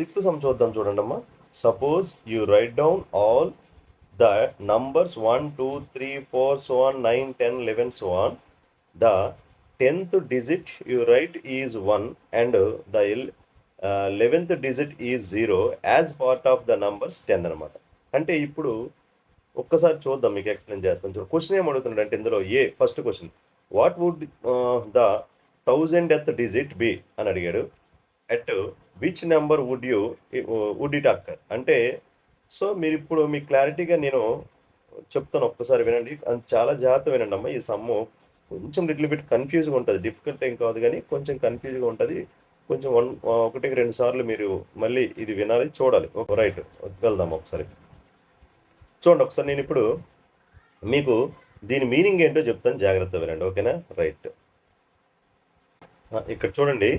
Sixth sum చూద్దాం చూడండి అమ్మా. Suppose you right down all the numbers 1 2 3 4 so on 9 10 11 so on. The 10th digit you write is 1 and the 11th digit is 0 as part of the numbers 10 అనమాట. అంటే ఇప్పుడు ఒక్కసారి చూద్దాం, మీకు explain చేస్తాను. చూడు క్వశ్చన్ ఏం అడుగుతున్నాడు అంటే ఇందులో first question, what would the 1000th digit be అని అడిగాడు. At which number would it occur అంటే, సో మీరు ఇప్పుడు మీకు క్లారిటీగా నేను చెప్తాను, ఒక్కసారి వినండి. చాలా జాగ్రత్త వినండి అమ్మా. ఈ సమ్ము కొంచెం లిటిల్ బిట్ కన్ఫ్యూజ్గా ఉంటుంది, డిఫికల్ట్ ఏం కాదు కానీ కొంచెం కన్ఫ్యూజ్గా ఉంటుంది. కొంచెం ఒకటికి రెండు సార్లు మీరు మళ్ళీ ఇది వినాలి, చూడాలి. రైట్, వెళ్దాం ఒకసారి. చూడండి ఒకసారి, నేను ఇప్పుడు మీకు దీని మీనింగ్ ఏంటో చెప్తాను, జాగ్రత్త వినండి, ఓకేనా? రైట్, ఇక్కడ చూడండి.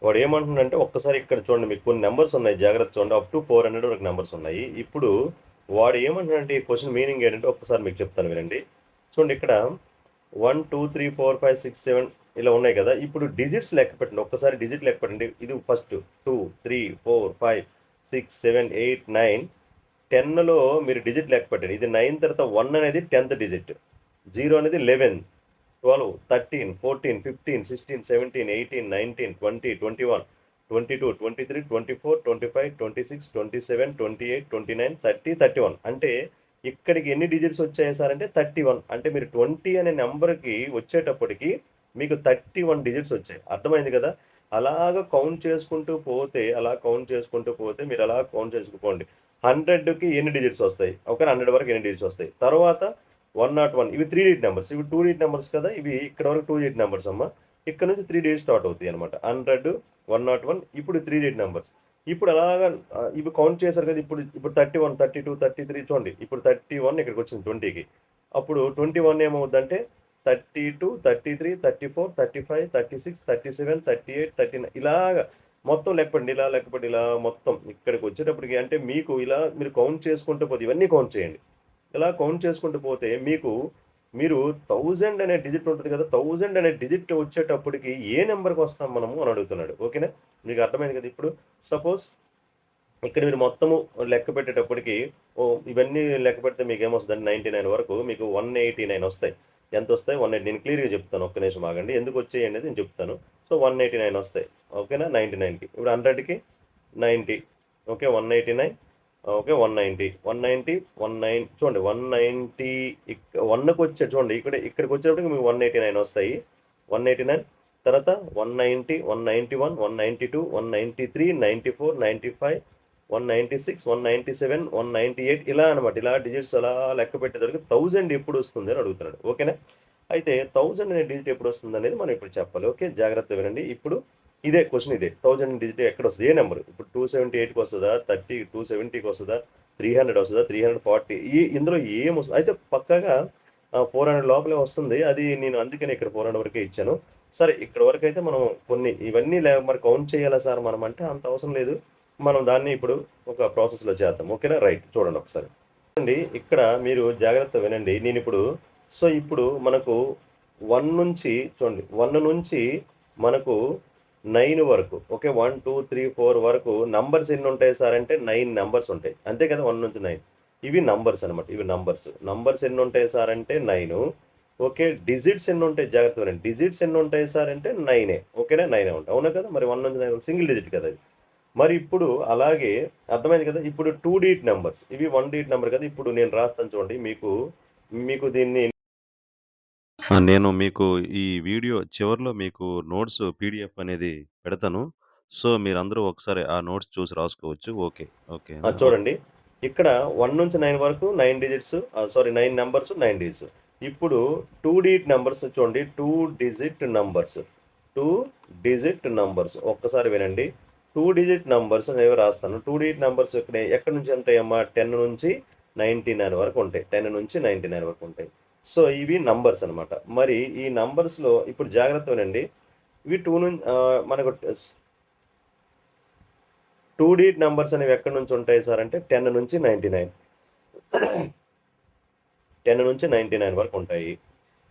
వాడు ఏమంటున్నాడంటే ఒక్కసారి ఇక్కడ చూడండి, మీకు కొన్ని నెంబర్స్ ఉన్నాయి, జాగ్రత్త చూడండి. అప్ టు 400 వరకు నెంబర్స్ ఉన్నాయి. ఇప్పుడు వాడు ఏమంటున్నాడంటే ఈ క్వశ్చన్ మీనింగ్ ఏంటంటే ఒక్కసారి మీకు చెప్తాను వినండి. చూడండి, ఇక్కడ 1 2 3 4 5 6 7 ఇలా ఉన్నాయి కదా. ఇప్పుడు డిజిట్స్ లెక్క పెట్టండి, ఒక్కసారి డిజిట్ లెక్క పెట్టండి. ఇది ఫస్ట్ 2 3 4 5 6 7 8 9 10లో మీరు డిజిట్ లెక్క పెట్టండి. ఇది 9 తర్వాత 1 అనేది 10th డిజిట్, 0 అనేది 11, 12 13 14 15 16 17 18 19 20 21 22 23 24 25 26 27 28 29 30 31. అంటే ఇక్కడికి ఎన్ని డిజిట్స్ వచ్చాయి సార్ అంటే 31. అంటే మీరు 20 అనే నెంబర్కి వచ్చేటప్పటికి మీకు 31 డిజిట్స్ వచ్చాయి. అర్థమైంది కదా? అలాగ కౌంట్ చేసుకుంటూ పోతే మీరు అలా కౌంట్ చేసుకుపోండి. 100కి ఎన్ని డిజిట్స్ వస్తాయి, ఓకే? 100 వరకు ఎన్ని డిజిట్స్ వస్తాయి. తర్వాత 101, ఇవి 3 డిజిట్ నెంబర్స్, ఇవి 2 డిజిట్ నెంబర్స్ కదా. ఇవి ఇక్కడ వరకు 2 డిజిట్ నెంబర్స్ అమ్మా. ఇక్కడ నుంచి 3 డిజిట్ స్టార్ట్ అవుతాయి అనమాట. 100 101 ఇప్పుడు 3 డిజిట్ నెంబర్స్. ఇప్పుడు అలాగా ఇవి కౌంట్ చేశారు కదా. ఇప్పుడు 31 32 33 చూడండి. ఇప్పుడు 31 ఇక్కడికి వచ్చింది 20కి. అప్పుడు 21 ఏమవుద్దంటే 32 33 34 35 36 37 38 39 ఇలాగా మొత్తం లెక్కపండి. ఇలా మొత్తం ఇక్కడికి వచ్చేటప్పటికి అంటే మీకు ఇలా మీరు కౌంట్ చేసుకుంటూ పోతే, ఇవన్నీ కౌంట్ చేయండి. ఇలా కౌంట్ చేసుకుంటూ పోతే మీరు 1000 అనే డిజిట్ ఉంటుంది కదా. 1000 అనే డిజిట్ వచ్చేటప్పటికి ఏ నెంబర్కి వస్తాం మనము అని అడుగుతున్నాడు, ఓకేనా? మీకు అర్థమైంది కదా? ఇప్పుడు సపోజ్ ఇక్కడ మీరు మొత్తము లెక్క పెట్టేటప్పటికి ఇవన్నీ లెక్క పెడితే మీకు ఏమొస్తుందండి 99 వరకు మీకు 189 వస్తాయి. ఎంత వస్తాయి? 180. నేను క్లియర్గా చెప్తాను, ఒక్క నిమిషం ఆగండి. ఎందుకు వచ్చాయి అనేది నేను చెప్తాను. సో 189 వస్తాయి, ఓకేనా? 99కి ఇప్పుడు 100కి 90, ఓకే? 189, ఓకే? 190 190 చూడండి. 190 1కి వచ్చే చూడండి, ఇక్కడికి వచ్చేటప్పటికి మీకు 189 వస్తాయి. 189 తర్వాత 190 191 192 193 94 95 196 197 198 ఇలా అనమాట. ఇలా డిజిట్స్ అలా లెక్క పెట్టేసరికి 1000 ఎప్పుడు వస్తుంది అని అడుగుతున్నాడు, ఓకేనా? అయితే 1000 అనే డిజిట్ ఎప్పుడు వస్తుంది అనేది మనం ఇప్పుడు చెప్పాలి, ఓకే? జాగ్రత్త వినండి. ఇప్పుడు ఇదే క్వశ్చన్, 1000 డిజిట్ ఎక్కడ వస్తుంది, ఏ నెంబర్? ఇప్పుడు 278కి వస్తుందా, 270కి వస్తుందా, 300 వస్తుందా, 340 ఇందులో ఏం వస్తుంది? అయితే పక్కాగా 400 లోపలే వస్తుంది. అది నేను అందుకని ఇక్కడ 400 వరకే ఇచ్చాను. సరే, ఇక్కడ వరకు అయితే మనం కొన్ని ఇవన్నీ మరి కౌంట్ చేయాలా సార్ మనం అంటే అంత అవసరం లేదు. మనం దాన్ని ఇప్పుడు ఒక ప్రాసెస్లో చేద్దాం, ఓకేనా? రైట్, చూడండి ఒకసారి. చూడండి, ఇక్కడ మీరు జాగ్రత్త వినండి. నేను ఇప్పుడు మనకు 1 నుంచి చూడండి, 1 నుంచి మనకు 9 వరకు, ఓకే? 1 2 3 4 వరకు నంబర్స్ ఎన్ని ఉంటాయి సార్ అంటే 9 నెంబర్స్ ఉంటాయి, అంతే కదా? 1 నుంచి 9 ఇవి నంబర్స్ అనమాట. ఇవి నంబర్స్ ఎన్ని ఉంటాయి సార్ అంటే 9, ఓకే? డిజిట్స్ ఎన్ని ఉంటాయి? జాగ్రత్త వినండి. డిజిట్స్ ఎన్ని ఉంటాయి సార్ అంటే 9, ఓకేనా? 9 ఉంటాయి, అవునా కదా? మరి 1 నుంచి 9 సింగిల్ డిజిట్ కదా ఇది. మరి ఇప్పుడు అలాగే అర్థమైంది కదా? ఇప్పుడు 2 డిజిట్ నెంబర్స్, ఇవి 1 డిజిట్ నెంబర్ కదా. ఇప్పుడు నేను రాస్తాను చూడండి, మీకు దీన్ని నేను మీకు ఈ వీడియో చివరిలో మీకు నోట్స్ పీడిఎఫ్ అనేది పెడతాను. సో, మీరందరూ ఒకసారి ఆ నోట్స్ చూసి రాసుకోవచ్చు. ఓకే. ఓకేనా? చూడండి, ఇక్కడ 1 నుంచి 9 వరకు 9 డిజిట్స్, 9 నెంబర్స్ 9 డిజిట్స్. ఇప్పుడు 2 డిజిట్ నెంబర్స్ చూడండి, 2 డిజిట్ నంబర్స్ ఒక్కసారి వినండి. 2 డిజిట్ నంబర్స్ అనేవి రాస్తాను. 2 డిజిట్ నంబర్స్ ఎక్కడి నుంచి ఉంటాయమ్మా? 10 నుంచి 99 వరకు ఉంటాయి. 10 నుంచి 99 వరకు ఉంటాయి. సో ఇవి నంబర్స్ అనమాట. మరి ఈ నంబర్స్లో ఇప్పుడు జాగ్రత్త వినండి. ఇవి 2 నుంచి మనకు 2 డిజిట్ నెంబర్స్ అనేవి ఎక్కడి నుంచి ఉంటాయి సార్ అంటే 10 నుంచి 99 10 నుంచి 99 వరకు ఉంటాయి.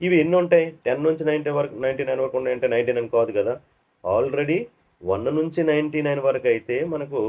ఇవి ఎన్ని ఉంటాయి? 10 నుంచి 99 వరకు ఉన్నాయంటే 99 కాదు కదా. ఆల్రెడీ 1 నుంచి 99 వరకు అయితే మనకు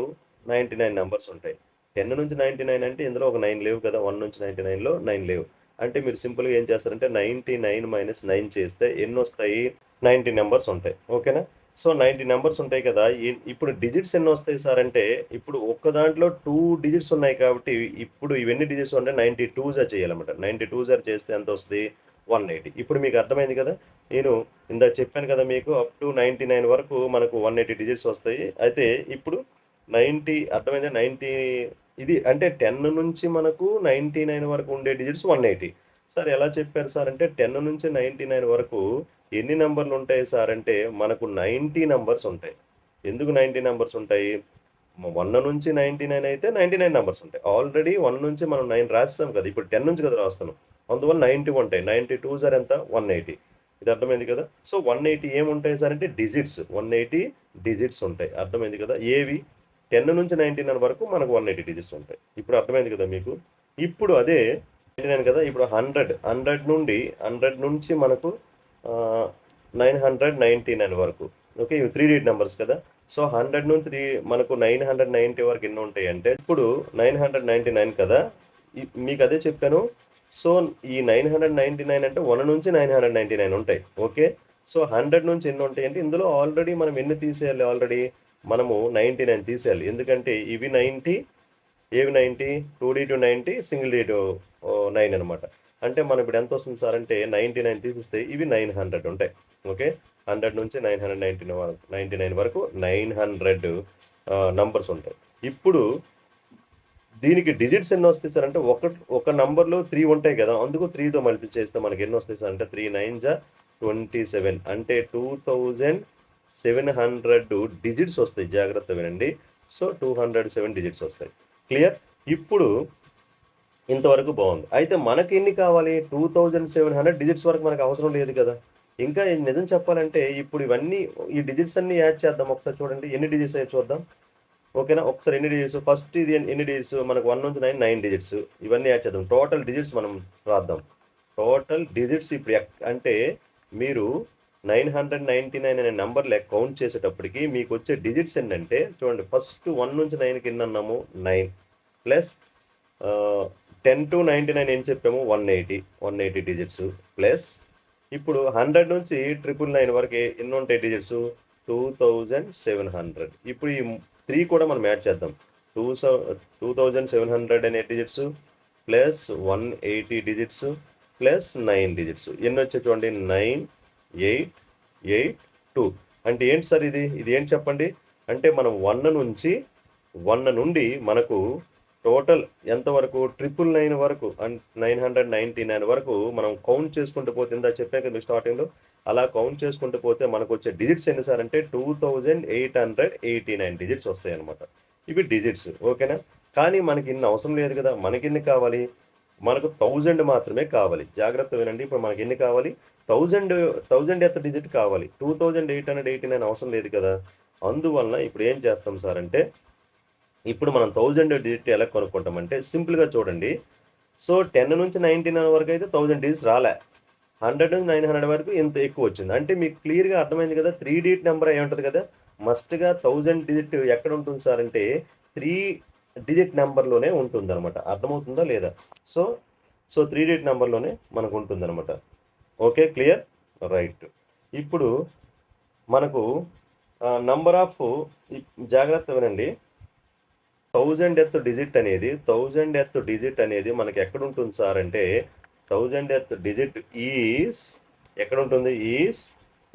99 నంబర్స్ ఉంటాయి. 10 నుంచి 99 అంటే ఇందులో ఒక 9 లేవు కదా! 1 నుంచి 99లో 9 లేవు. అంటే మీరు సింపుల్‌గా ఏం చేస్తారంటే 99 - 9 చేస్తే ఎన్నొస్తాయి? 90 నంబర్స్ ఉంటాయి. ఓకేనా? సో, 90 నంబర్స్ ఉంటాయి కదా! ఇప్పుడు డిజిట్స్ ఎన్నొస్తాయి సార్ అంటే, ఇప్పుడు ఒక్క దాంట్లో 2 డిజిట్స్ ఉన్నాయి కాబట్టి, ఇప్పుడు ఇవెన్ని డిజిట్స్ అంటే 92 చేయాలన్నమాట. 92 చేస్తే ఎంతొస్తది? 180. ఇప్పుడు మీకు అర్థమైంది కదా! నేను ఇందాక చెప్పాను కదా మీకు అప్ టు 99 వరకు మనకు 180 డిజిట్స్ వస్తాయి. అయితే ఇప్పుడు 90 అర్థమైందా? 90 ఇది అంటే 10 నుంచి మనకు 99 వరకు ఉండే డిజిట్స్ 180. సార్ ఎలా చెప్పారు సార్ అంటే 10 నుంచి 99 వరకు ఎన్ని నంబర్లుంటాయి సార్ అంటే మనకు 90 నంబర్స్ ఉంటాయి. ఎందుకు 90 నంబర్స్ ఉంటాయి? 1 నుంచి 99 అయితే 99 నంబర్స్ ఉంటాయి. ఆల్రెడీ 1 నుంచి మనం 9 రాసేసాం కదా! ఇప్పుడు 10 నుంచి కదా రాస్తున్నాం. అందువల్ల 90 ఉంటాయి. 92 సార్ ఎంత? 180. ఇది అర్థమైంది కదా! సో, 180 ఏముంటాయి సార్ అంటే డిజిట్స్. 180 డిజిట్స్ ఉంటాయి. అర్థమైంది కదా! ఏవి? 10 నుంచి 99 వరకు మనకు 180 డిజిట్స్ ఉంటాయి. ఇప్పుడు అర్థమైంది కదా మీకు? ఇప్పుడు అదే 99 కదా! ఇప్పుడు 100 నుంచి మనకు 999 వరకు. ఓకే. ఇవి 3 డిజిట్ నంబర్స్ కదా! సో, 100 నుంచి మనకు 990 వరకు ఎన్ని ఉంటాయంటే, ఇప్పుడు 999 కదా! మీకదే చెప్పాను. సో, ఈ 999 అంటే 1 నుంచి 999 ఉంటాయి. ఓకే. సో, 100 నుంచి ఎన్ని ఉంటాయంటే, ఇందులో ఆల్రెడీ మనం ఎన్ని తీసేయాలి ఆల్రెడీ? మనము 99 తీసేయాలి. ఎందుకంటే ఇవి 90 ఏవి 90? 2D to 90 single D to 9 అనమాట. అంటే మనం ఇప్పుడు ఎంతొస్తుంది సార్ అంటే 99 తీసేస్తే ఇవి 900 ఉంటాయి. ఓకే. 100 నుంచి 999 వరకు 900 నంబర్స్ ఉంటాయి. ఇప్పుడు దీనికి డిజిట్స్ ఎన్నొస్తాయి సార్ అంటే ఒక నంబర్‌లో 3 ఉంటాయి కదా! అందుకు 3తో మల్టిప్లై చేస్తే మనకి ఎన్నొస్తాయి సార్ అంటే 3 9 జా 27 అంటే 2700 డిజిట్స్ వస్తాయి. జాగ్రత్తగా వినండి. సో, 207 డిజిట్స్ వస్తాయి. క్లియర్? ఇప్పుడు ఇంతవరకు బావుంది. అయితే మనకెన్ని కావాలి? 2700 డిజిట్స్ వరకు మనకు అవసరం లేదు కదా! ఇంకా నిజం చెప్పాలంటే ఇప్పుడు ఇవన్నీ ఈ డిజిట్స్ అన్నీ యాడ్ చేద్దాం. ఒకసారి చూడండి. ఎన్ని డిజిట్స్ అయ్యాయో చూద్దాం. ఓకేనా? ఒకసారి ఎన్ని డిజిట్స్ ఫస్ట్ ఇది ఎన్ని డిజిట్స్ మనకు 1 నుంచి 9 డిజిట్స్. ఇవన్నీ యాడ్ చేద్దాం. టోటల్ డిజిట్స్ మనం రాద్దాం. టోటల్ డిజిట్స్ ఇప్పుడు అంటే మీరు 999 అనే నంబర్ కౌంట్ చేసేటప్పటికి మీకొచ్చే డిజిట్స్ ఎన్నంటే చూడండి ఫస్ట్ 1 నుంచి 9కి ఎన్నన్నాము? 9 ప్లస్ 10-99 ఏం చెప్పాము? 180 డిజిట్స్ ప్లస్ ఇప్పుడు 100 నుంచి 999 వరకు ఎన్నుంటాయి డిజిట్స్? 2700. ఇప్పుడు ఈ 3 కూడా మనం యాడ్ చేద్దాం. 2700 అనే digits plus 180 digits plus 9 digits. ఎన్నొచ్చాయి చూడండి 9, 8, 8, 2. అంటే ఏంటి సార్ ఇది? ఇది ఏంటి చెప్పండి? అంటే మనం 1 నుండి మనకు టోటల్ ఎంతవరకు 999 వరకు 999 వరకు మనం కౌంట్ చేసుకుంటూ పోతే ఇందాక చెప్పాను కదా మీకు స్టార్టింగ్‌లో. అలా కౌంట్ చేసుకుంటూ పోతే మనకొచ్చే డిజిట్స్ ఎన్ని సార్ అంటే 2889 డిజిట్స్ వస్తాయన్నమాట. ఇవి డిజిట్స్. ఓకేనా? కానీ మనకి ఇన్ని అవసరం లేదు కదా! మనకెన్ని కావాలి? మనకు 1000 మాత్రమే కావాలి. జాగ్రత్తగా వినండి. ఇప్పుడు మనకెన్ని కావాలి? 1000th డిజిట్ కావాలి. 2889 అవసరం లేదు కదా! అందువలన ఇప్పుడు ఏం చేస్తాం సార్ అంటే ఇప్పుడు మనం 1000 డిజిట్ ఎలా కనుక్కుంటామంటే సింపుల్‌గా చూడండి. సో, 10 నుంచి 99 వరకైతే 1000 డిజిట్స్ రాలే. 100 నుంచి 900 వరకు ఇంత ఎక్కువొచ్చింది. అంటే మీకు క్లియర్‌గా అర్థమైంది కదా! 3 డిజిట్ నంబర్ అయి ఉంటది కదా! మస్ట్‌గా 1000 డిజిట్ ఎక్కడుంటుంది సార్ అంటే 3 డిజిట్ నంబర్‌లోనే ఉంటుందనమాట. అర్థమవుతుందా లేదా? సో, 3 డిజిట్ నంబర్‌లోనే మనకుంటుందనమాట. ఓకే. క్లియర్? రైట్. ఇప్పుడు మనకు నంబర్ ఆఫ్ జాగ్రత్తగా వినండి. 1000th డిజిట్ అనేది మనకి ఎక్కడుంటుంది సార్ అంటే 1000th డిజిట్ ఈస్ ఎక్కడుంటుంది? ఈస్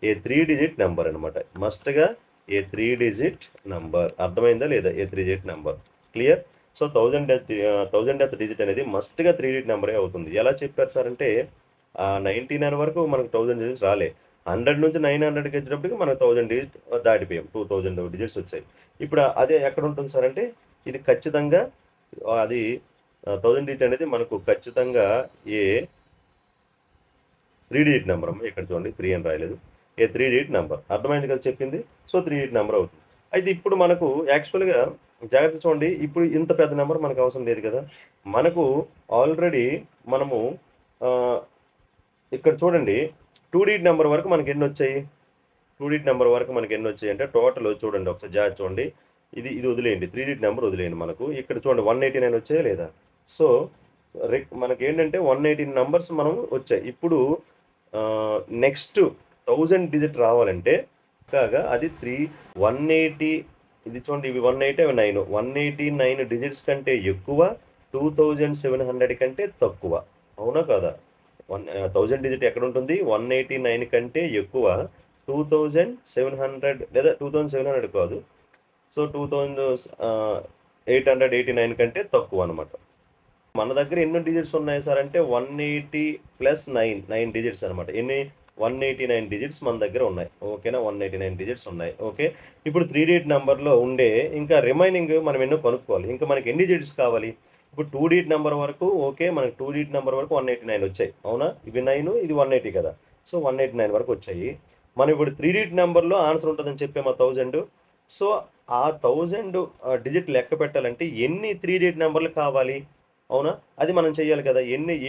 ఏ 3 డిజిట్ నంబర్ అనమాట. మస్ట్‌గా ఏ 3 డిజిట్ నంబర్. అర్థమైందా లేదా? A 3 digit number. Clear? So, 1000th digit అనేది మస్ట్‌గా 3 డిజిట్ నంబరే అవుతుంది. ఎలా చెప్పారు సార్ అంటే 99 వరకు మనకు 1000 డిజిట్స్ రాలే. 100 నుంచి 900కి వచ్చేటప్పటికి మనకు 1000 డిజిట్ దాటిపోయాం. 2000 డిజిట్స్ వచ్చాయి. ఇప్పుడు అదే ఎక్కడుంటుంది సార్ అంటే ఇది ఖచ్చితంగా అది 1000 డిజిట్ అనేది మనకు ఖచ్చితంగా ఏ 3 డిజిట్ నంబర్ అమ్మ. ఇక్కడ చూడండి 3 అని రాయలేదు. ఏ 3 డిజిట్ నంబర్. అర్థమైంది కదా చెప్పింది? సో, 3 డిజిట్ నంబర్ అవుతుంది. అయితే ఇప్పుడు మనకు యాక్చువల్‌గా జాగ్రత్తగా చూడండి. ఇప్పుడు ఇంత పెద్ద నంబర్ మనకు అవసరం లేదు కదా! మనకు ఆల్రెడీ మనము ఆహ్, ఇక్కడ చూడండి 2 డిజిట్ నంబర్ వరకు మనకెన్నొచ్చాయి? 2 డిజిట్ నంబర్ వరకు మనకెన్నొచ్చాయంటే టోటల్ చూడండి ఒకసారి జాగ్రత్తగా చూడండి. ఇది వదిలేయండి. 3 డిజిట్ నెంబర్ వదిలేయండి మనకు. ఇక్కడ చూడండి 189 వచ్చాయా లేదా? సో, మనకేంటంటే 118 నంబర్స్ మనం వచ్చాయి. ఇప్పుడు నెక్స్ట్ 1000 డిజిట్ రావాలంటే పక్కాగా అది 180 ఇది చూడండి ఇవి 180 అవి 9. 189 డిజిట్స్ కంటే ఎక్కువ, 2700 కంటే తక్కువ. అవునా కాదా? 1000 డిజిట్ ఎక్కడుంటుంది? 189 కంటే ఎక్కువ, 2700 లేదా 2700 కాదు. సో 2889 కంటే తక్కువ అనమాట. మన దగ్గర ఎన్ని డిజిట్స్ ఉన్నాయి సార్ అంటే 180 ప్లస్ 9 డిజిట్స్ అనమాట. ఎన్ని? 189 డిజిట్స్ మన దగ్గర ఉన్నాయి. ఓకేనా? 189 డిజిట్స్ ఉన్నాయి. ఓకే. ఇప్పుడు 3 డిజిట్ నెంబర్లో ఉండే ఇంకా రిమైనింగ్ మనం ఎన్నో కనుక్కోవాలి. ఇంకా మనకి ఎన్ని డిజిట్స్ కావాలి? ఇప్పుడు 2 డిజిట్ నెంబర్ వరకు ఓకే. మనకి 2 డిజిట్ నెంబర్ వరకు 189 వచ్చాయి. అవునా? ఇవి 9 ఇది 180 కదా. సో 189 వరకు వచ్చాయి. మనం ఇప్పుడు 3 డిజిట్ నెంబర్లో ఆన్సర్ ఉంటుందని చెప్పాము 1000. సో ఆ 1000 డిజిట్ లెక్క పెట్టాలంటే ఎన్ని 3 డిజిట్ నెంబర్లు కావాలి? అవునా? అది మనం చెయ్యాలి కదా.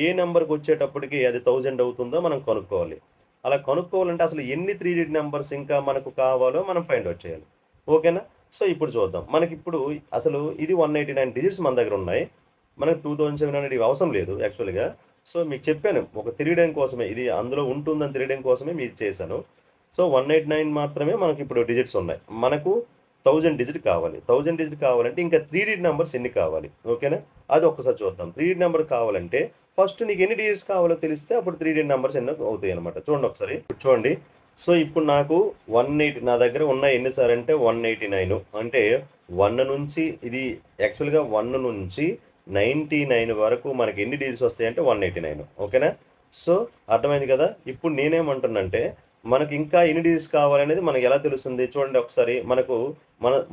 ఏ నెంబర్కి వచ్చేటప్పటికి అది 1000 అవుతుందో మనం కనుక్కోవాలి. అలా కనుక్కోవాలంటే అసలు ఎన్ని 3 డిజిట్ నెంబర్స్ ఇంకా మనకు కావాలో మనం ఫైండ్ అవుట్ చేయాలి. ఓకేనా? సో ఇప్పుడు చూద్దాం. మనకిప్పుడు అసలు ఇది 189 డిజిట్స్ మన దగ్గర ఉన్నాయి. మనకు 2700 ఇవి అవసరం లేదు యాక్చువల్‌గా. సో మీకు చెప్పాను ఒక తెలియడం కోసమే ఇది అందులో ఉంటుందని తెలియడం కోసమే మీకు చేశాను. సో 189 మాత్రమే మనకిప్పుడు డిజిట్స్ ఉన్నాయి. మనకు 1000 డిజిట్ కావాలి. 1000 డిజిట్ కావాలంటే ఇంకా 3 డిజిట్ నంబర్స్ ఎన్ని కావాలి? ఓకేనా? అది ఒక్కసారి చూద్దాం. 3 డిజిట్ నంబర్ కావాలంటే ఫస్ట్ నీకు ఎన్ని డిజిట్స్ కావాలో తెలిస్తే అప్పుడు 3 డిజిట్ నంబర్స్ ఎన్నో అవుతాయన్నమాట. చూడండి ఒకసారి. ఇప్పుడు చూడండి. సో ఇప్పుడు నాకు 180 నా దగ్గర ఉన్నాయి ఎన్ని సార్ అంటే 189. అంటే 1 నుంచి ఇది యాక్చువల్‌గా 1 నుంచి 99 వరకు మనకి ఎన్ని డిజిట్స్ వస్తాయంటే 189. ఓకేనా? సో అర్థమైంది కదా. ఇప్పుడు నేనేమంటున్నానంటే మనకి ఇంకా ఎన్ని డిజిట్స్ కావాలనేది మనకు ఎలా తెలుస్తుంది? చూడండి ఒకసారి.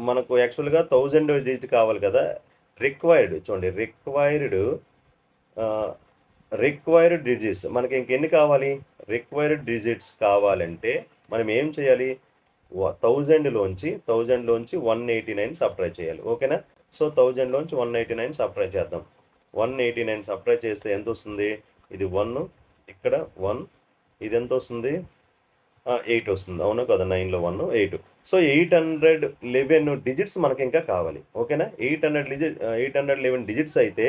మనకు యాక్చువల్‌గా 1000 డిజిట్ కావాలి కదా. చూడండి ఆహ్, రిక్వైర్డ్ డిజిట్స్ మనకి ఇంకెన్ని కావాలి? రిక్వైర్డ్ డిజిట్స్ కావాలంటే మనం ఏం చేయాలి? 1000లోంచి 189 సబ్ట్రాక్ట్ చేయాలి. ఓకేనా? సో 1000లోంచి 189 సబ్ట్రాక్ట్ చేద్దాం. 189 సబ్ట్రాక్ట్ చేస్తే ఎంతొస్తుంది? ఇది 1 ఇక్కడ 1 ఇదెంతొస్తుంది? 8 వస్తుంది. అవునా కదా? 9లో 1 8. సో 811 డిజిట్స్ మనకింకా కావాలి. ఓకేనా? 811 డిజిట్స్ అయితే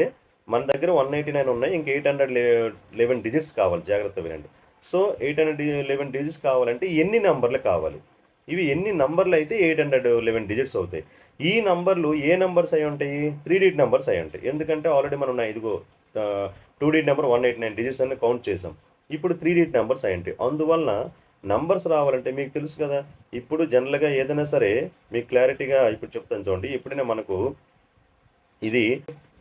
మన దగ్గర 189 ఉన్నాయి. ఇంక 811 డిజిట్స్ కావాలి. జాగ్రత్తగా వినండి. సో 811 డిజిట్స్ కావాలంటే ఎన్ని నంబర్లు కావాలి? ఇవి ఎన్ని నంబర్లు అయితే 811 డిజిట్స్ అవుతాయి. ఈ నంబర్లు ఏ నంబర్స్ అయి ఉంటాయి? 3 డిజిట్ నంబర్స్ అయి ఉంటాయి. ఎందుకంటే ఆల్రెడీ మనం ఇదిగో 2 డిజిట్ నెంబర్ 189 డిజిట్స్ అని కౌంట్ చేసాం. ఇప్పుడు 3 డిజిట్ నంబర్స్ అయి ఉంటాయి. అందువలన నంబర్స్ రావాలంటే మీకు తెలుసు కదా. ఇప్పుడు జనరల్‌గా ఏదైనా సరే మీకు క్లారిటీగా ఇప్పుడు చెప్తాను చూడండి. ఎప్పుడైనా మనకు ఇది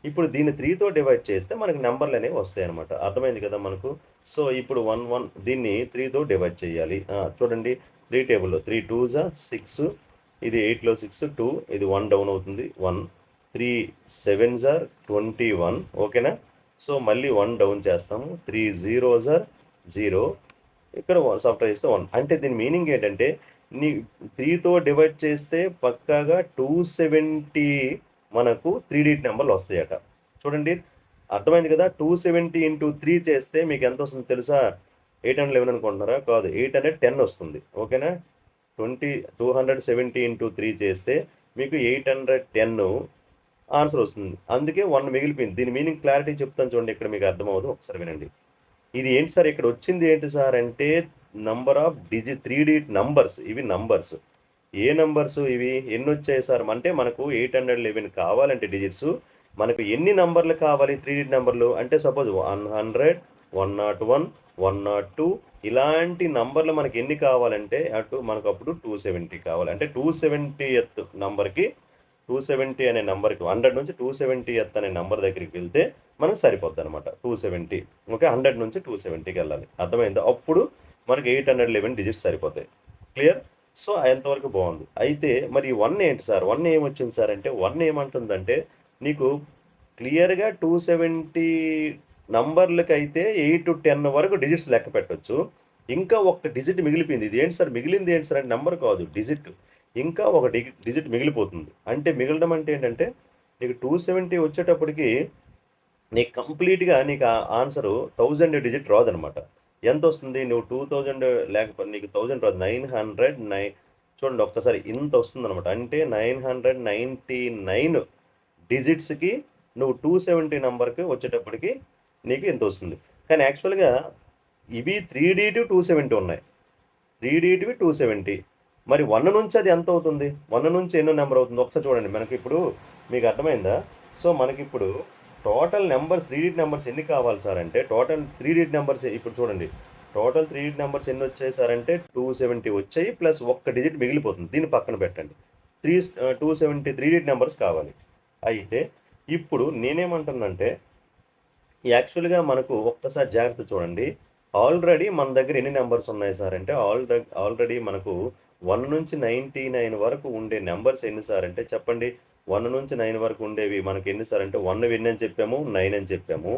ఇప్పుడు దీన్ని 3తో డివైడ్ చేస్తే మనకు నంబర్‌లనేవి వస్తాయన్నమాట. అర్థమైంది కదా మనకు. సో ఇప్పుడు 1 దీన్ని 3తో డివైడ్ చేయాలి. చూడండి 3 టేబుల్‌లో 3 2 6 ఇది 8లో 6 2 ఇది 1 డౌన్ అవుతుంది 1 3 7 21 ఓకేనా. సో మళ్ళీ 1 డౌన్ చేస్తాము. 3 0 0 ఇక్కడ సబ్ట్రాక్ట్ చేస్తే 1 అంటే దీని మీనింగ్ ఏంటంటే నీ 3తో డివైడ్ చేస్తే పక్కాగా 270 మనకు 3 డిజిట్ నెంబర్లు వస్తాయట. చూడండి అర్థమైంది కదా. 270 ఇంటూ 3 చేస్తే మీకు ఎంత వస్తుందో తెలుసా? 811 అనుకుంటున్నారా? కాదు 810 వస్తుంది. ఓకేనా? 270 ఇంటూ 3 చేస్తే మీకు 810 ఆన్సర్ వస్తుంది. అందుకే 1 మిగిలిపోయింది. దీని మీనింగ్ క్లారిటీ చెప్తాను చూడండి. ఇక్కడ మీకు అర్థమవుదు. ఒకసారి వినండి. ఇది ఏంటి సార్ ఇక్కడ వచ్చింది ఏంటి సార్ అంటే నంబర్ ఆఫ్ 3 డిజిట్ నంబర్స్. ఇవి నంబర్స్. ఏ నంబర్స్ ఇవి? ఎన్నొచ్చాయి సార్? అంటే మనకు 811 కావాలంటే డిజిట్స్ మనకు ఎన్ని నంబర్లు కావాలి 3 డిజిట్ నంబర్లు? అంటే సపోజ్ 100, 101, 102 ఇలాంటి నంబర్లు మనకి ఎన్ని కావాలంటే మనకు అప్పుడు 270 కావాలి. అంటే 270th నంబర్‌కి 270 అనే నంబర్‌కి 100 నుంచి 270th అనే నంబర్ దగ్గరికి వెళ్తే మనకు సరిపోద్దనమాట. 270 ఓకే. 100 నుంచి 270కి వెళ్ళాలి. అర్థమైందా? అప్పుడు మనకి 811 డిజిట్స్ సరిపోతాయి. క్లియర్? సో ఎంతవరకు బాగుంది. అయితే మరి 1 ఏంటి సార్? 1 ఏమొచ్చింది సార్ అంటే 1 ఏమంటుందంటే నీకు క్లియర్‌గా 270 నంబర్లకైతే 8-10 వరకు డిజిట్స్ లెక్క పెట్టొచ్చు. ఇంకా ఒక్క డిజిట్ మిగిలిపోయింది. ఇది ఏంటి సార్? మిగిలింది ఏంటి సార్ అంటే నంబర్ కాదు డిజిట్. ఇంకా ఒక డిజిట్ మిగిలిపోతుంది. అంటే మిగలడం అంటే ఏంటంటే నీకు 270 వచ్చేటప్పటికి నీకు కంప్లీట్‌గా నీకు ఆన్సరు 1000 డిజిట్ రాదనమాట. ఎంతొస్తుంది? నువ్వు 2000 లేకపోతే నీకు 1000 రాదు. చూడండి ఒక్కసారి ఇంత వస్తుందనమాట. అంటే 999 డిజిట్స్‌కి నువ్వు 270 నంబర్‌కి వచ్చేటప్పటికి నీకు ఇంతొస్తుంది. కానీ యాక్చువల్‌గా ఇవి 3 డీటివి 270 ఉన్నాయి. 3 డీటివి 270. మరి 1 నుంచి అది ఎంతవుతుంది? 1 నుంచి ఎన్నో నంబర్ అవుతుంది? ఒకసారి చూడండి. మనకిప్పుడు మీకు అర్థమైందా? సో, మనకిప్పుడు టోటల్ నంబర్స్ 3 డిజిట్ నంబర్స్ ఎన్ని కావాలి సార్ అంటే, టోటల్ 3 డిజిట్ నంబర్స్ ఇప్పుడు చూడండి. టోటల్ 3 డిజిట్ నంబర్స్ ఎన్నొచ్చాయి సార్ అంటే 270 వచ్చాయి. ప్లస్ ఒక్క డిజిట్ మిగిలిపోతుంది. దీన్ని పక్కన పెట్టండి. 273 డిజిట్ నంబర్స్ కావాలి. అయితే ఇప్పుడు నేనేమంటున్నానంటే యాక్చువల్‌గా మనకు ఒక్కసారి జాగ్రత్తగా చూడండి. ఆల్రెడీ మన దగ్గర ఎన్ని నంబర్స్ ఉన్నాయి సార్ అంటే ఆల్రెడీ మనకు 1 నుంచి 99 వరకు ఉండే నంబర్స్ ఎన్ని సార్ అంటే చెప్పండి. 1 నుంచి 9 వరకు ఉండేవి మనకి ఎన్ని సార్ అంటే 1 ఎన్ని అని చెప్పాము, 9 అని చెప్పాము.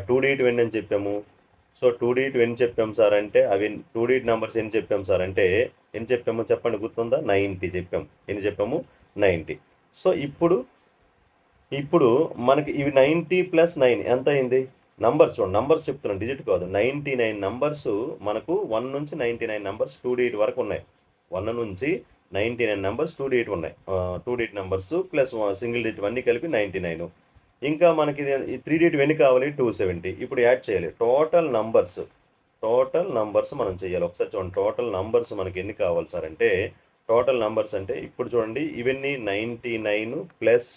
2 డిజిట్ ఎన్ని అని చెప్పాము. సో, 2 డిజిట్ ఎన్ని చెప్పాము సార్ అంటే అవి 2 డిజిట్ నంబర్స్ ఎన్ని చెప్పాము సార్ అంటే ఎన్ని చెప్పామో చెప్పండి గుర్తుందా? 90 చెప్పాము. ఎన్ని చెప్పాము? 90. సో, ఇప్పుడు మనకి ఇవి 90 ప్లస్ 9 ఎంతయింది? నంబర్స్ చూడండి. నంబర్స్ చెప్తున్నాను. డిజిట్ కాదు. 99 నంబర్స్ మనకు 1 నుంచి 99 నంబర్స్ 2 డిజిట్ వరకు ఉన్నాయి. 1 నుంచి 99 నంబర్స్ 2 డిజిట్ ఉన్నాయి. 2 digit numbers plus single digit అన్నీ కలిపి 99. ఇంకా మనకి ఈ 3 డిజిట్ ఎన్ని కావాలి? 270. ఇప్పుడు యాడ్ చేయాలి. టోటల్ నంబర్స్ మనం చేయాలి. ఒకసారి చూడండి. టోటల్ నంబర్స్ మనకి ఎన్ని కావాలి సార్ అంటే, టోటల్ నంబర్స్ అంటే ఇప్పుడు చూడండి ఇవన్నీ 99 ప్లస్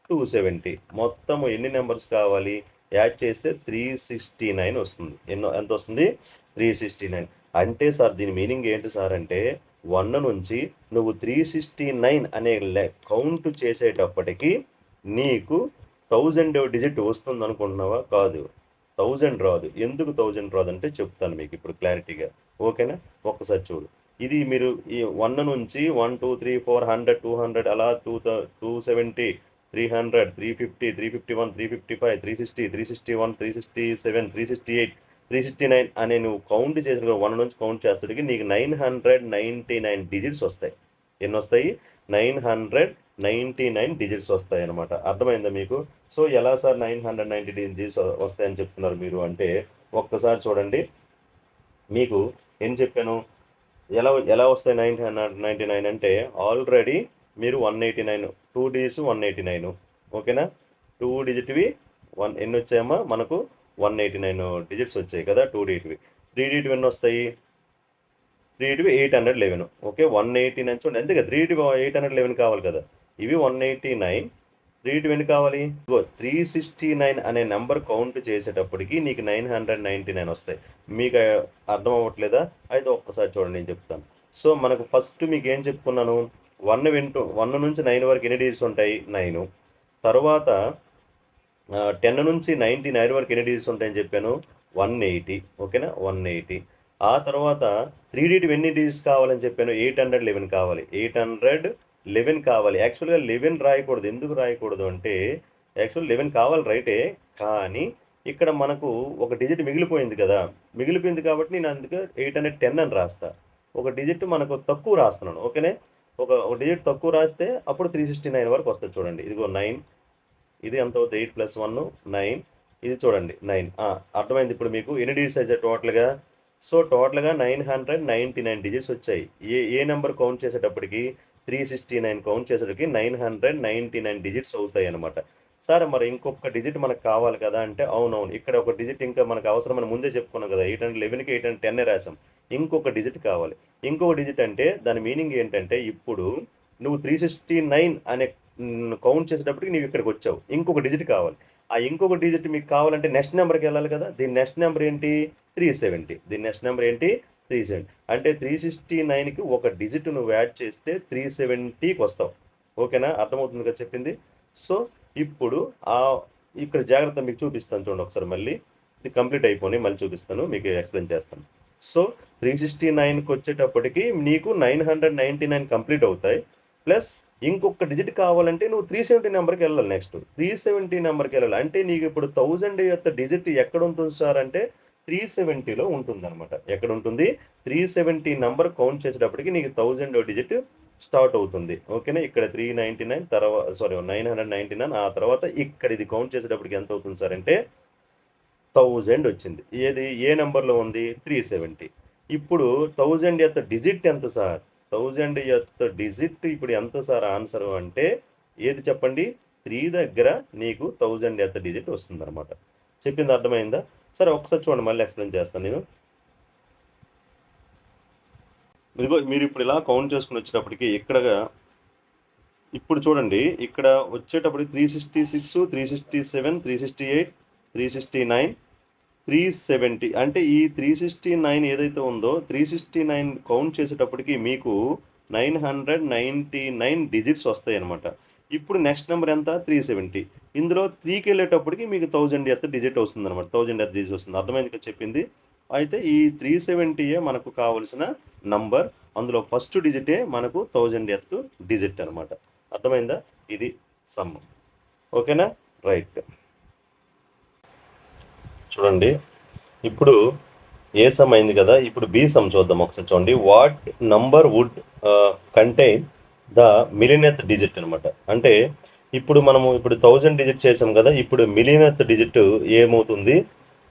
270 మొత్తం ఎన్ని నెంబర్స్ కావాలి? యాడ్ చేస్తే 369 వస్తుంది. ఎంత వస్తుంది? 369. అంటే సార్ దీని మీనింగ్ ఏంటి సార్ అంటే 1 నుంచి నువ్వు 369 అనే కౌంట్ చేసేటప్పటికి నీకు 1000వ డిజిట్ వస్తుందనుకుంటున్నావా? కాదు. 1000 రాదు. ఎందుకు 1000 రాదంటే చెప్తాను మీకిప్పుడు క్లారిటీగా. ఓకేనా? ఒక్కసారి చూడు. ఇది మీరు ఈ 1 నుంచి 1, 2, 3, 400, 200 అలా 270, 300, 350, 351, 355, 360, 361, 367, 368, 369 అనే నువ్వు కౌంట్ చేసిన 1 నుంచి కౌంట్ చేసేటికి నీకు 999 డిజిట్స్ వస్తాయి. ఎన్నొస్తాయి? 999 డిజిట్స్ వస్తాయన్నమాట. అర్థమైందా మీకు? సో, ఎలా సార్ 990 డిజిట్స్ వస్తాయని చెప్తున్నారు మీరు అంటే, ఒక్కసారి చూడండి. మీకు ఏం చెప్పాను? ఎలా ఎలా వస్తాయి 999 అంటే ఆల్రెడీ మీరు 189 2 డిజిట్స్ 189 ఓకేనా? 2 డిజిట్‌వి ఎన్నొచ్చాయమ్మా మనకు? 189 డిజిట్స్ వచ్చాయి కదా! 2 డిజిట్‌వి. 3 డిజిట్‌వి ఎన్నొస్తాయి? 3 డిజిట్‌వి 811 ఓకే. 189 చూడండి అంతే కదా! 3 డిజిట్‌వి 811 కావాలి కదా! ఇవి 189 3 డిజిట్‌వి ఎన్ని కావాలి? ఇదిగో 369 అనే నంబర్ కౌంట్ చేసేటప్పటికి నీకు 999 వస్తాయి. మీకు అర్థం అవ్వట్లేదా? అయితే ఒక్కసారి చూడండి నేను చెప్తాను. సో, మనకు ఫస్ట్ మీకేం చెప్పుకున్నాను? 1 నుంచి 9 వరకు ఎన్ని డిజిట్స్ ఉంటాయి? 9. తరువాత 10 నుంచి 99 వరకు ఎన్ని డిజిట్స్ ఉంటాయని చెప్పాను? 180 ఓకేనా? 180. ఆ తర్వాత 3 డిజిట్‌వి ఎన్ని డిజిట్స్ కావాలని చెప్పాను? 811 కావాలి. 811 కావాలి. యాక్చువల్‌గా 11 రాయకూడదు. ఎందుకు రాయకూడదు అంటే, యాక్చువల్ 11 కావాలి రైటే. కానీ ఇక్కడ మనకు ఒక డిజిట్ మిగిలిపోయింది కదా! మిగిలిపోయింది కాబట్టి నేను అందుకే 810 అని రాస్తా. ఒక డిజిట్ మనకు తక్కువ రాస్తున్నాను. ఓకేనే? ఒక డిజిట్ తక్కువ రాస్తే అప్పుడు 369 వరకు వస్తది చూడండి. ఇదిగో 9 ఇది ఎంత అవుద్ది? 8 ప్లస్ 1 9 ఇది చూడండి 9 అర్థమైంది ఇప్పుడు మీకు ఎన్ని డిజిట్స్ వచ్చాయి టోటల్‌గా? సో, టోటల్‌గా 999 డిజిట్స్ వచ్చాయి. ఏ ఏ నంబర్ కౌంట్ చేసేటప్పటికి 369 కౌంట్ చేసేటప్పటికి 999 డిజిట్స్ అవుతాయన్నమాట. సార్ మరి ఇంకొక డిజిట్ మనకు కావాలి కదా! అంటే అవునవును. ఇక్కడ ఒక డిజిట్ ఇంకా మనకు అవసరమని ముందే చెప్పుకున్నాం కదా! 811కి 810 రాసాం. ఇంకొక డిజిట్ కావాలి. ఇంకొక డిజిట్ అంటే దాని మీనింగ్ ఏంటంటే ఇప్పుడు నువ్వు 369 అనే కౌంట్ చేసేటప్పటికి నీవు ఇక్కడికొచ్చావు. ఇంకొక డిజిట్ కావాలి. ఆ ఇంకొక డిజిట్ మీకు కావాలంటే నెక్స్ట్ నంబర్‌కెళ్ళాలి కదా! దీని నెక్స్ట్ నంబర్ ఏంటి? 370. దీని నెక్స్ట్ నంబర్ ఏంటి? 370. అంటే 369కి ఒక డిజిట్ నువ్వు యాడ్ చేస్తే 370కి వస్తావు. ఓకేనా? అర్థమవుతుంది కదా చెప్పింది? సో, ఇప్పుడు ఇక్కడ జాగ్రత్త మీకు చూపిస్తాను చూడండి ఒకసారి మళ్ళీ. ఇది కంప్లీట్ అయిపోని మళ్ళీ చూపిస్తాను. మీకు ఎక్స్‌ప్లెయిన్ చేస్తాను. సో, 369కొచ్చేటప్పటికి నీకు 999 కంప్లీట్ అవుతాయి. ప్లస్ ఇంకొక డిజిట్ కావాలంటే నువ్వు 370 నంబర్‌కెళ్ళాలి నెక్స్ట్. 370 నంబర్‌కెళ్ళాలి. అంటే నీకిప్పుడు 1000 యొక్క డిజిట్ ఎక్కడుంటుంది సార్ అంటే 370లో ఉంటుందనమాట. ఎక్కడుంటుంది? 370 నంబర్ కౌంట్ చేసేటప్పటికి నీకు 1000 డిజిట్ స్టార్ట్ అవుతుంది. ఓకేనా? ఇక్కడ 399 సారీ 999 ఆ తర్వాత ఇక్కడ ఇది కౌంట్ చేసేటప్పటికి ఎంత అవుతుంది సార్ అంటే 1000 వచ్చింది. ఏది? ఏ నంబర్‌లో ఉంది? 370. ఇప్పుడు 1000 యొక్క డిజిట్ ఎంత సార్? 1000th డిజిట్ ఇప్పుడు ఎంత సార్ ఆన్సర్ అంటే ఏది చెప్పండి? 3 దగ్గర నీకు 1000th డిజిట్ వస్తుందన్నమాట. చెప్పింది అర్థమైందా? సరే ఒకసారి చూడండి, మళ్ళీ ఎక్స్ప్లెయిన్ చేస్తాను నేను. మీరు ఇప్పుడు ఇలా కౌంట్ చేసుకుని వచ్చేటప్పటికి ఇప్పుడు చూడండి, ఇక్కడ వచ్చేటప్పటికి 366, 367, 368, 369, 370. అంటే ఈ 369 ఏదైతే ఉందో 369 కౌంట్ చేసేటప్పటికి మీకు 999 డిజిట్స్ వస్తాయి అనమాట. ఇప్పుడు నెక్స్ట్ నెంబర్ ఎంత? 370. ఇందులో 3కి వెళ్ళేటప్పటికి మీకు 1000th డిజిట్ వస్తుంది అనమాట. 1000th డిజిట్ వస్తుంది. అర్థమైంది కదా చెప్పింది? అయితే ఈ 370 మనకు కావలసిన నంబర్. అందులో ఫస్ట్ డిజిటే మనకు 1000th డిజిట్ అనమాట. అర్థమైందా? ఇది సమ్. ఓకేనా? రైట్. చూడండి, ఇప్పుడు ఏ సమ్ అయింది కదా, ఇప్పుడు బి సమ్ చూద్దాం ఒకసారి. చూడండి, what number would contain the millionth digit అనమాట. అంటే ఇప్పుడు మనము 1000 డిజిట్ చేసాం కదా, ఇప్పుడు మిలియనెత్ డిజిట్ ఏమవుతుంది?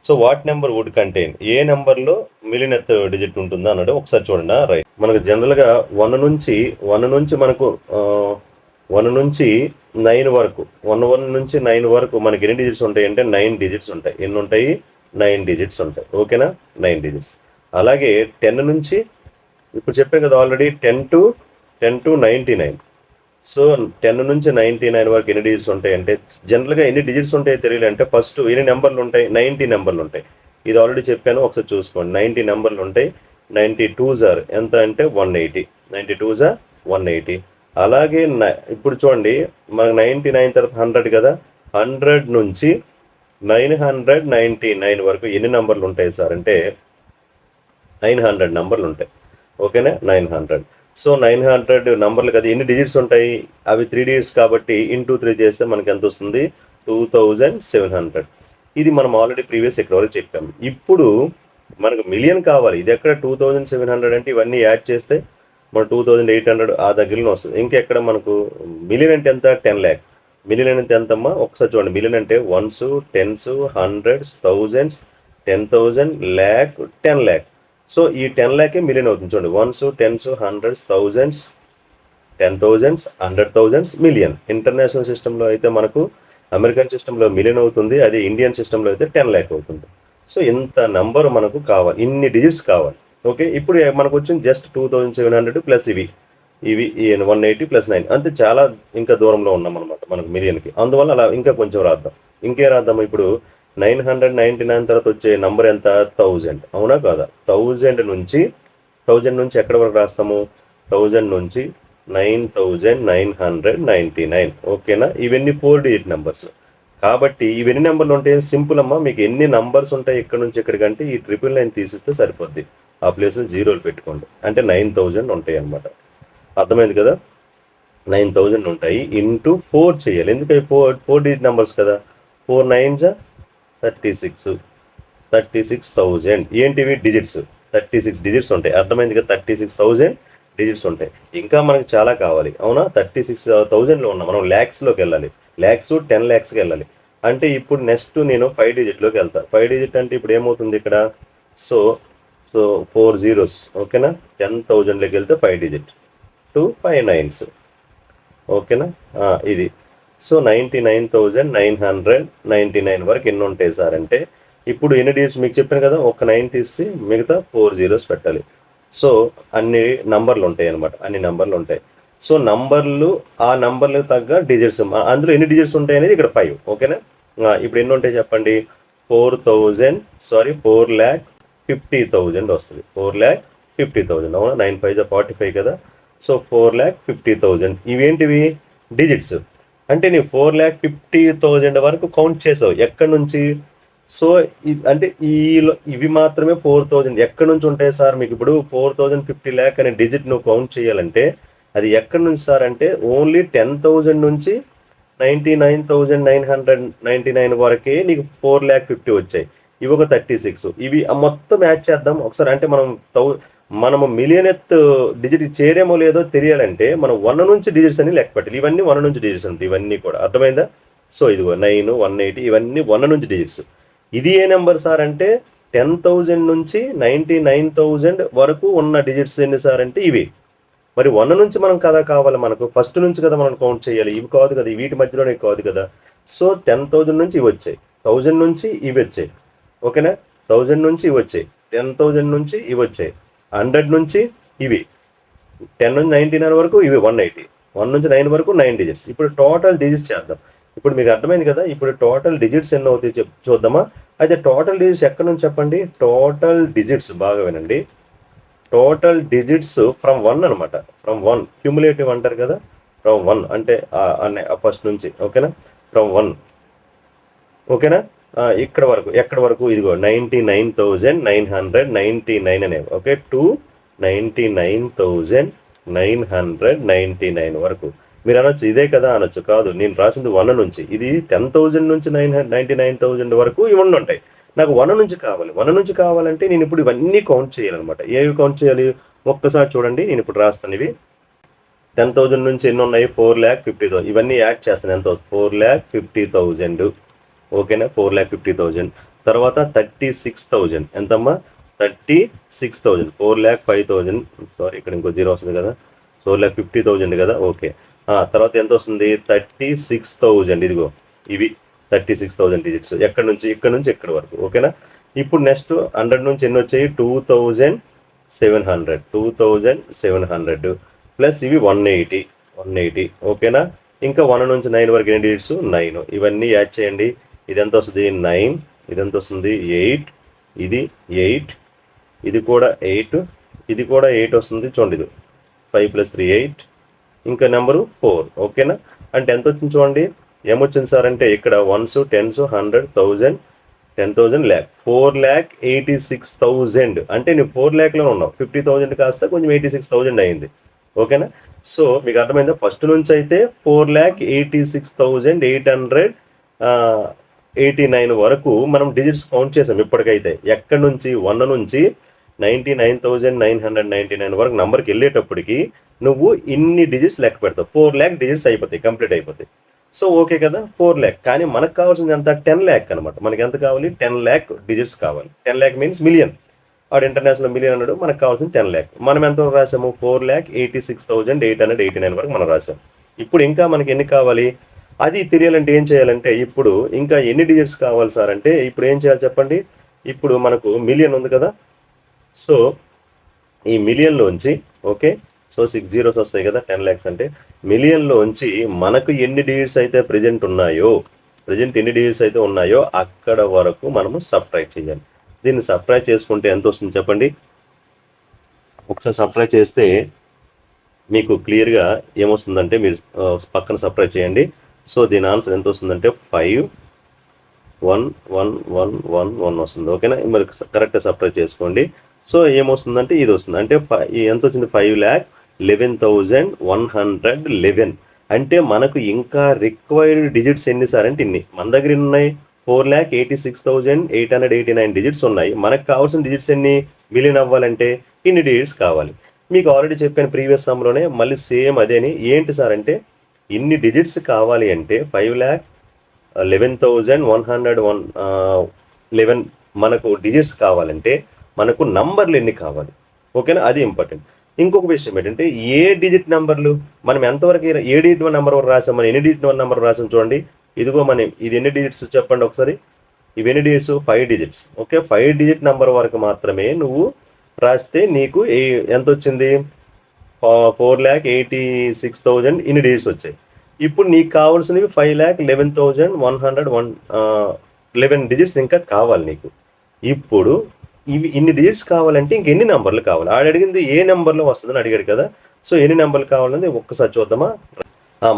So what number would contain, ఏ నెంబర్లో మిలియనెత్ డిజిట్ ఉంటుందా అన్నాడు. ఒకసారి చూడండి. రైట్. మనకు జనరల్గా 1 నుంచి మనకు 1 నుంచి 9 వరకు, 1 నుంచి 9 వరకు మనకి ఎన్ని డిజిట్స్ ఉంటాయి అంటే 9 డిజిట్స్ ఉంటాయి. ఎన్ని ఉంటాయి? 9 డిజిట్స్ ఉంటాయి. ఓకేనా? 9 డిజిట్స్. అలాగే 10 నుంచి, ఇప్పుడు చెప్పాను కదా ఆల్రెడీ, 10 to 99. సో 10 నుంచి 99 వరకు ఎన్ని డిజిట్స్ ఉంటాయి అంటే, జనరల్గా ఎన్ని డిజిట్స్ ఉంటాయో తెలియాలంటే ఫస్ట్ ఎన్ని నెంబర్లు ఉంటాయి? 90 నెంబర్లు ఉంటాయి. ఇది ఆల్రెడీ చెప్పాను, ఒకసారి చూసుకోండి. 90 నెంబర్లు ఉంటాయి. 92s ఆర్ ఎంత అంటే 180. 92s are 180. అలాగే ఇప్పుడు చూడండి, మనకు 99 తర్వాత 100 కదా, 100 నుంచి 999 వరకు ఎన్ని నెంబర్లు ఉంటాయి సార్ అంటే 900 నెంబర్లు ఉంటాయి. ఓకేనా? 900. సో 900 నెంబర్లు కదా, ఎన్ని డిజిట్స్ ఉంటాయి? అవి 3 డిజిట్స్ కాబట్టి ఇంటూ 3 చేస్తే మనకి ఎంత వస్తుంది? 2700. ఇది మనం ఆల్రెడీ ప్రీవియస్ ఇక్కడ వరకు చెప్పాము. ఇప్పుడు మనకు మిలియన్ కావాలి. ఇది ఎక్కడ 2700 అంటే ఇవన్నీ యాడ్ చేస్తే మన 2800 ఆ దగ్గరలో వస్తుంది. ఇంకెక్కడ మనకు మిలియన్ అంటే ఎంత? 10 lakh. మిలియన్ అంటే ఎంతమ్మా? ఒకసారి చూడండి. మిలియన్ అంటే 1s, 10s, 100s, 1000s, 10,000, lakh, 10 lakh. So ఈ 10 lakh మిలియన్ అవుతుంది. చూడండి, 1s, 10s, 100s, 1000s, 10,000s, 100,000s, million. International సిస్టంలో అయితే మనకు, అమెరికన్ సిస్టంలో మిలియన్ అవుతుంది. అదే ఇండియన్ సిస్టంలో అయితే 10 lakh అవుతుంది. సో ఇంత నంబర్ మనకు కావాలి, ఇన్ని డిజిట్స్ కావాలి. ఓకే, ఇప్పుడు మనకు వచ్చింది జస్ట్ 2700 ప్లస్ ఇవి 180 ప్లస్ 9. అంటే చాలా ఇంకా దూరంలో ఉన్నాం అనమాట మనకు మిలియన్కి. అందువల్ల అలా ఇంకా కొంచెం రాద్దాం. ఇంకే రాద్దాం. ఇప్పుడు 999 తర్వాత వచ్చే నంబర్ ఎంత? 1000. అవునా కాదా? 1000 నుంచి ఎక్కడ వరకు రాస్తాము? 1000 నుంచి 9999. ఓకేనా? ఇవన్నీ 4 డిజిట్ నెంబర్స్ కాబట్టి ఇవన్నీ నెంబర్లు ఉంటాయి. సింపుల్ అమ్మా, మీకు ఎన్ని నంబర్స్ ఉంటాయి ఇక్కడ నుంచి ఎక్కడికంటే ఈ 999 తీసిస్తే సరిపోద్ది. ఆ ప్లేస్లో జీరోలు పెట్టుకోండి. అంటే 9000 ఉంటాయి అన్నమాట. అర్థమైంది కదా? 9000 ఉంటాయి. ఇంటూ 4 చేయాలి. ఎందుకంటే 4 డిజిట్ నెంబర్స్ కదా. 4 9s 36. 36,000 ఏంటివి? డిజిట్స్. 36 డిజిట్స్ ఉంటాయి. అర్థమైంది కదా? 36,000 డిజిట్స్ ఉంటాయి. ఇంకా మనకు చాలా కావాలి. అవునా? 36,000లో ఉన్నాం. మనం ల్యాక్స్లోకి వెళ్ళాలి. ల్యాక్స్ 10 lakhsకి వెళ్ళాలి. అంటే ఇప్పుడు నెక్స్ట్ నేను 5 డిజిట్లోకి వెళ్తాను. 5 డిజిట్ అంటే ఇప్పుడు ఏమవుతుంది ఇక్కడ? So 4 zeros. ఓకేనా? 10,000లోకి వెళ్తే 5 డిజిట్, 2 5 9s. ఓకేనా? ఇది. సో 99,999 వరకు ఎన్ని ఉంటాయి సార్ అంటే, ఇప్పుడు ఎన్ని డిజిట్స్ మీకు చెప్పాను కదా, ఒక 9 తీసి మిగతా 4 zeros పెట్టాలి. సో అన్ని నంబర్లు ఉంటాయి అనమాట. అన్ని నంబర్లు ఉంటాయి. సో నంబర్లు, ఆ నంబర్లకు తగ్గ డిజిట్స్, అందులో ఎన్ని డిజిట్స్ ఉంటాయి అనేది ఇక్కడ 5. ఓకేనా? ఇప్పుడు ఎన్ని ఉంటాయి చెప్పండి? 4,50,000 వస్తుంది. 4,50,000. అవునా? 9 5 45 కదా. సో 4,50,000 ఇవేంటివి? డిజిట్స్. అంటే నీవు 4,50,000 వరకు కౌంట్ చేసావు. ఎక్కడి నుంచి? సో అంటే ఇవి మాత్రమే 4,000 ఎక్కడి నుంచి ఉంటాయి సార్? మీకు ఇప్పుడు 4,050 lakh అనే డిజిట్ నువ్వు కౌంట్ చేయాలంటే అది ఎక్కడి నుంచి సార్ అంటే ఓన్లీ 10,000 నుంచి 99,999 వరకే నీకు 4,50,000 వచ్చాయి. ఇవి ఒక 36. ఇవి మొత్తం యాడ్ చేద్దాం ఒకసారి. అంటే మనము మిలియనెత్ డిజిట్ చేయడమో లేదో తెలియాలంటే మనం 1 నుంచి డిజిట్స్ అని లెక్క పెట్టాలి. ఇవన్నీ 1 నుంచి డిజిట్స్ ఉంటాయి. ఇవన్నీ కూడా అర్థమైందా? సో ఇదిగో 9 180 ఇవన్నీ 1 నుంచి డిజిట్స్. ఇది ఏ నెంబర్ సార్ అంటే 10,000 నుంచి 99,000 వరకు ఉన్న డిజిట్స్ ఎన్ని సార్ అంటే ఇవి. మరి 1 నుంచి మనం కదా కావాలి, మనకు ఫస్ట్ నుంచి కదా మనం కౌంట్ చేయాలి. ఇవి కాదు కదా, వీటి మధ్యలోనే కాదు కదా. సో 10,000 నుంచి ఇవి వచ్చాయి, 1000 నుంచి ఇవి వచ్చాయి, ఓకేనా. 1000 నుంచి ఇవి వచ్చాయి, 10,000 నుంచి ఇవి వచ్చాయి, 100 నుంచి ఇవి, 10 నుంచి 99 వరకు ఇవి 180, 1 నుంచి 9 వరకు 9 డిజిట్స్. ఇప్పుడు టోటల్ డిజిట్స్ చేద్దాం. ఇప్పుడు మీకు అర్థమైంది కదా. ఇప్పుడు టోటల్ డిజిట్స్ ఎన్ని అవుతాయి చూద్దామా. అయితే టోటల్ డిజిట్స్ ఎక్కడి నుంచి చెప్పండి. టోటల్ డిజిట్స్ బాగా వినండి. టోటల్ డిజిట్స్ ఫ్రమ్ 1 అనమాట. ఫ్రమ్ 1 క్యూములేటివ్ అంటారు కదా. ఫ్రమ్ 1 అంటే ఫస్ట్ నుంచి, ఓకేనా. ఫ్రమ్ 1, ఓకేనా. ఇక్కడ వరకు, ఎక్కడ వరకు, ఇదిగో 99,999 అనేవి, ఓకే, టు 99,999 వరకు. మీరు అనొచ్చు ఇదే కదా అనొచ్చు. కాదు, నేను రాసింది 1 నుంచి. ఇది 10,000 నుంచి 99,000 వరకు ఇవన్నీ ఉంటాయి. నాకు 1 నుంచి కావాలి. 1 నుంచి కావాలంటే నేను ఇప్పుడు ఇవన్నీ కౌంట్ చేయాలన్నమాట. ఏవి కౌంట్ చేయాలి ఒక్కసారి చూడండి. నేను ఇప్పుడు రాస్తాను ఇవి. 10,000 నుంచి ఎన్ని ఉన్నాయి, 4,50,000. ఇవన్నీ యాడ్ చేస్తాను. ఎంత, 4,50,000, ఓకేనా. 4,50,000 తర్వాత 36,000 ఎంతమ్మా, 36,000. 4,05,000, సారీ ఇక్కడ ఇంకో జీరో వస్తుంది కదా, 4,50,000 కదా, ఓకే. తర్వాత ఎంత వస్తుంది, 36,000. ఇదిగో ఇవి 36,000 డిజిట్స్. ఎక్కడి నుంచి, ఇక్కడ నుంచి ఎక్కడి వరకు, ఓకేనా. ఇప్పుడు నెక్స్ట్ 100 నుంచి ఎన్ని వచ్చాయి, 2,700, 2,700 ప్లస్ ఇవి 180, ఓకేనా. ఇంకా 1 నుంచి 9 వరకు ఎన్ని డిజిట్స్, 9. ఇవన్నీ యాడ్ చేయండి. ఇది ఎంత వస్తుంది, 9. ఇది ఎంత వస్తుంది, 8. ఇది 8, ఇది కూడా 8, ఇది కూడా 8 వస్తుంది. చూడండి, ఇది 5 + 3 8, ఇంకా నెంబరు 4, ఓకేనా. అంటే ఎంత వచ్చింది చూడండి. ఏమొచ్చింది సార్ అంటే ఇక్కడ 1s 10s 100 1000 10,000 lakh, 4,86,000. అంటే నువ్వు 4 lakhలో ఉన్నావు. 50,000 కాస్త కొంచెం 86,000 అయింది, ఓకేనా. సో మీకు అర్థమైందా. ఫస్ట్ నుంచి అయితే 4,86,889 వరకు మనం డిజిట్స్ కౌంట్ చేసాం ఇప్పటికైతే. ఎక్కడి నుంచి, 1 నుంచి 99,999 వరకు నంబర్కి వెళ్ళేటప్పటికి నువ్వు ఇన్ని డిజిట్స్ లెక్క పెడతావు. 4 lakh డిజిట్స్ అయిపోతాయి, కంప్లీట్ అయిపోతాయి. సో ఓకే కదా, 4 lakh. కానీ మనకు కావాల్సింది ఎంత, 10 lakh అనమాట. మనకి ఎంత కావాలి, 10 lakh డిజిట్స్ కావాలి. 10 lakh మీన్స్ మిలియన్. వాడు ఇంటర్నేషనల్ మిలియన్ అన్నాడు. మనకు కావాల్సింది 10 lakh. మనం ఎంత రాసాము, 4,86,889 వరకు మనం రాసాం. ఇప్పుడు ఇంకా మనకి ఎన్ని కావాలి అది తెలియాలంటే ఏం చేయాలంటే, ఇప్పుడు ఇంకా ఎన్ని డిజిట్స్ కావాలి సార్ అంటే, ఇప్పుడు ఏం చేయాలి చెప్పండి. ఇప్పుడు మనకు మిలియన్ ఉంది కదా. సో ఈ మిలియన్లోంచి, ఓకే, సో 6 zeros వస్తాయి కదా 10 lakhs అంటే. మిలియన్లోంచి మనకు ఎన్ని డిజిట్స్ అయితే ప్రజెంట్ ఎన్ని డిజిట్స్ అయితే ఉన్నాయో అక్కడ వరకు మనము సబ్ట్రాక్ట్ చేయాలి. దీన్ని సబ్ట్రాక్ట్ చేసుకుంటే ఎంత వస్తుంది చెప్పండి. ఒకసారి సబ్ట్రాక్ట్ చేస్తే మీకు క్లియర్గా ఏమొస్తుందంటే, మీరు పక్కన సబ్ట్రాక్ట్ చేయండి. సో దీని ఆన్సర్ ఎంత వస్తుందంటే 5,1,1,1,1 వస్తుంది, ఓకేనా. మరి కరెక్ట్గా సబ్ట్రాక్ట్ చేసుకోండి. సో ఏమొస్తుందంటే ఇది వస్తుంది. అంటే ఎంత వచ్చింది, 5,11,111. అంటే మనకు ఇంకా రిక్వైర్డ్ డిజిట్స్ ఎన్ని సార్ అంటే ఇన్ని. మన దగ్గర ఎన్ని ఉన్నాయి, 4,86,889 డిజిట్స్ ఉన్నాయి. మనకు కావాల్సిన డిజిట్స్ ఎన్ని, మిలియన్ అవ్వాలంటే ఇన్ని డిజిట్స్ కావాలి. మీకు ఆల్రెడీ చెప్పాను ప్రీవియస్ సమ్లోనే, మళ్ళీ సేమ్ అదేని. ఏంటి సార్ అంటే, ఇన్ని డిజిట్స్ కావాలి అంటే 5,11,111 మనకు డిజిట్స్ కావాలంటే మనకు నంబర్లు ఎన్ని కావాలి, ఓకేనా. అది ఇంపార్టెంట్. ఇంకొక విషయం ఏంటంటే, ఏ డిజిట్ నెంబర్లు మనం ఎంతవరకు, ఏ డిజిట్ నెంబర్ వరకు రాసాం, మనం ఎన్ని డిజిట్ నెంబర్ రాసాం చూడండి. ఇదిగో మనం ఇది ఎన్ని డిజిట్స్ చెప్పండి ఒకసారి. ఇవి ఎన్ని digits, 5 digits, okay. 5 digit number వరకు మాత్రమే నువ్వు రాస్తే నీకు ఎంత వచ్చింది, 4,86,000 ఇన్ని డిజిట్స్ వచ్చాయి. ఇప్పుడు నీకు కావాల్సినవి 5,11,111 డిజిట్స్ ఇంకా కావాలి నీకు. ఇప్పుడు ఇన్ని డిజిట్స్ కావాలంటే ఇంకెన్ని నెంబర్లు కావాలి. ఆడు అడిగింది ఏ నెంబర్లో వస్తుందని అడిగాడు కదా. సో ఎన్ని నెంబర్లు కావాలని ఒక్కసారి చూద్దామా.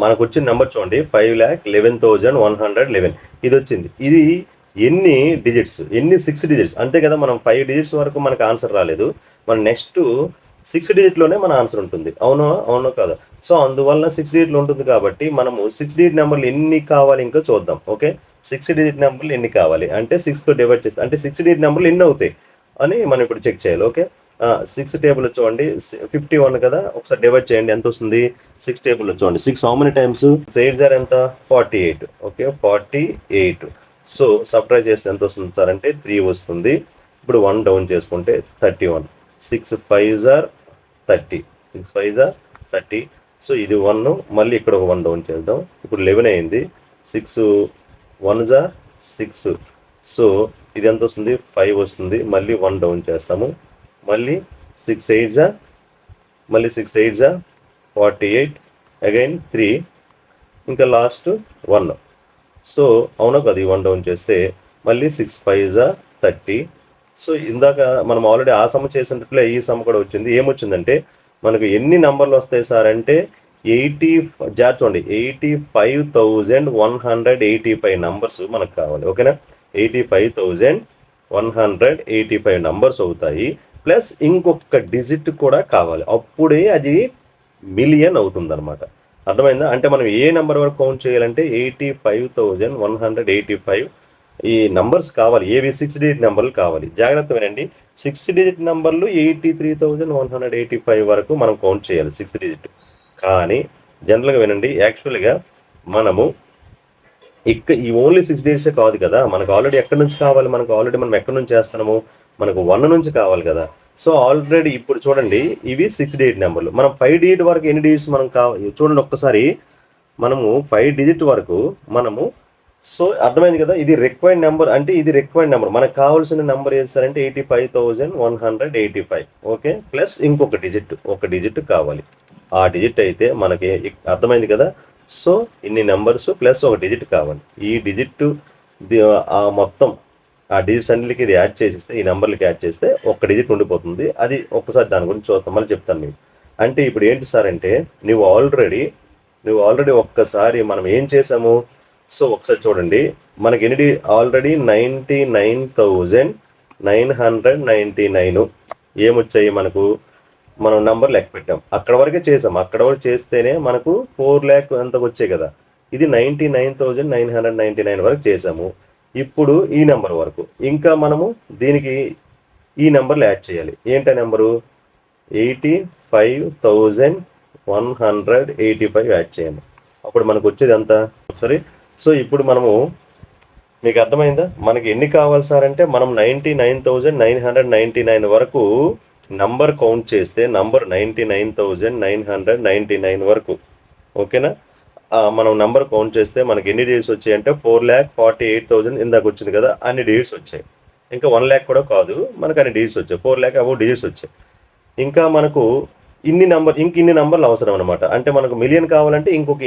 మనకు వచ్చిన నెంబర్ చూడండి, 5,11,111 ఇది వచ్చింది. ఇది ఎన్ని డిజిట్స్, 6 డిజిట్స్ అంతే కదా. మనం 5 డిజిట్స్ వరకు మనకు ఆన్సర్ రాలేదు. మన నెక్స్ట్ 6 డిజిట్లోనే మన ఆన్సర్ ఉంటుంది, అవునో కాదా. సో అందువల్ల 6 డిజిట్లు ఉంటుంది కాబట్టి మనము 6 డిజిట్ నెంబర్లు ఎన్ని కావాలి ఇంకా చూద్దాం, ఓకే. 6 డిజిట్ నెంబర్లు ఎన్ని కావాలి అంటే 6తో డివైడ్ చేస్తే అంటే 6 డిజిట్ నెంబర్లు ఎన్ని అవుతాయి అని మనం ఇప్పుడు చెక్ చేయాలి, ఓకే. 6 టేబుల్ చూడండి, 51 కదా. ఒకసారి డివైడ్ చేయండి, ఎంత వస్తుంది. 6 టేబుల్ చూడండి, 6 హౌ మెనీ టైమ్స్, 8 ఎంత, 48, ఓకే, 48. సో సబ్ట్రాక్ట్ చేస్తే ఎంత వస్తుంది సార్ అంటే 3 వస్తుంది. ఇప్పుడు 1 డౌన్ చేసుకుంటే 31. 6 5s are 30, 6 5s are 30. So ఇది 1, మళ్ళీ ఇక్కడ ఒక 1 డౌన్ చేద్దాం. ఇప్పుడు 11 అయింది. 6 1 జా 6. సో ఇది ఎంత వస్తుంది? 5 వస్తుంది. మళ్ళీ 1 డౌన్ చేస్తాము. మళ్ళీ 6 8 జా, మళ్ళీ 6 8 జా 48, అగైన్ 3, ఇంకా లాస్ట్ 1. సో అవునా కదా? 1 డౌన్ చేస్తే మళ్ళీ 6 5 జా 30. సో ఇందాక మనం ఆల్రెడీ ఆ సమ చేసినట్లే ఈ సమ కూడా వచ్చింది. ఏమొచ్చిందంటే మనకు ఎన్ని నంబర్లు వస్తాయి సార్ అంటే 85,185 నంబర్స్ మనకు కావాలి. ఓకేనా? 85,185 నంబర్స్ అవుతాయి. ప్లస్ ఇంకొక డిజిట్ కూడా కావాలి. అప్పుడే అది మిలియన్ అవుతుంది అనమాట. అర్థమైందా? అంటే మనం ఏ నెంబర్ వరకు కౌంట్ చేయాలంటే 85,185 ఈ నంబర్స్ కావాలి. ఏవి? 6 డిజిట్ నెంబర్లు కావాలి. జాగ్రత్త వినండి. 6 డిజిట్ నెంబర్లు 83,185 వరకు మనం కౌంట్ చేయాలి 6 డిజిట్. కానీ జనరల్గా వినండి, యాక్చువల్గా మనము ఈ ఓన్లీ 6 డిజిట్సే కాదు కదా, మనకు ఆల్రెడీ ఎక్కడి నుంచి కావాలి? మనకు ఆల్రెడీ మనం ఎక్కడి నుంచి చేస్తున్నాము? మనకు 1 నుంచి కావాలి కదా. సో ఆల్రెడీ ఇప్పుడు చూడండి, ఇవి 6 డిజిట్ నెంబర్లు. మనం 5 డిజిట్ వరకు ఎన్ని డిజిట్స్ మనం చూడండి ఒక్కసారి. మనము 5 డిజిట్ వరకు మనము, సో అర్థమైంది కదా, ఇది రిక్వైర్డ్ నెంబర్. అంటే ఇది రిక్వైర్డ్ నెంబర్. మనకు కావాల్సిన నెంబర్ ఏది సార్ అంటే 85,185. ఓకే, ప్లస్ ఇంకొక డిజిట్ కావాలి. ఆ డిజిట్ అయితే మనకి అర్థమైంది కదా. సో ఇన్ని నెంబర్స్ ప్లస్ ఒక డిజిట్ కావాలి. ఈ డిజిట్ ఆ మొత్తం ఆ డిజిట్స్ అన్నిటికి ఇది యాడ్ చేసిస్తే, ఈ నెంబర్లకి యాడ్ చేస్తే ఒక డిజిట్ ఉండిపోతుంది. అది ఒక్కసారి దాని గురించి చూస్తాం, మళ్ళీ చెప్తాను మీకు. అంటే ఇప్పుడు ఏంటి సార్ అంటే నువ్వు ఆల్రెడీ ఒక్కసారి మనం ఏం చేసాము? సో ఒకసారి చూడండి, మనకి ఎన్ని ఆల్రెడీ 99,999 ఏమొచ్చాయి మనకు? మనం నంబర్ లెక్క పెట్టాం, అక్కడ వరకే చేసాం. అక్కడ వరకు చేస్తేనే మనకు 4 lakh అంతకు వచ్చాయి కదా. ఇది 99,999 వరకు చేసాము. ఇప్పుడు ఈ నెంబర్ వరకు ఇంకా మనము దీనికి ఈ నెంబర్లు యాడ్ చేయాలి. ఏంటి నెంబరు? 85,185 యాడ్ చేయాలి. అప్పుడు మనకు వచ్చేది ఎంత? సరే, సో ఇప్పుడు మనము, మీకు అర్థమైందా? మనకి ఎన్ని కావాలి సార్ అంటే మనం 99,999 వరకు నంబర్ కౌంట్ చేస్తే నంబర్ 99,999 వరకు. ఓకేనా? మనం నంబర్ కౌంట్ చేస్తే మనకి ఎన్ని డిజిట్స్ వచ్చాయి అంటే 4,48,000 ఇందాక వచ్చింది కదా, అన్ని డిజిట్స్ వచ్చాయి. ఇంకా 1 lakh కూడా కాదు, మనకు అన్ని డిజిట్స్ వచ్చాయి. 4 lakh అబౌవ్ డిజిట్స్ వచ్చాయి. ఇంకా మనకు ఇన్ని నంబర్లు అవసరం అనమాట. అంటే మనకు మిలియన్ కావాలంటే ఇంకొక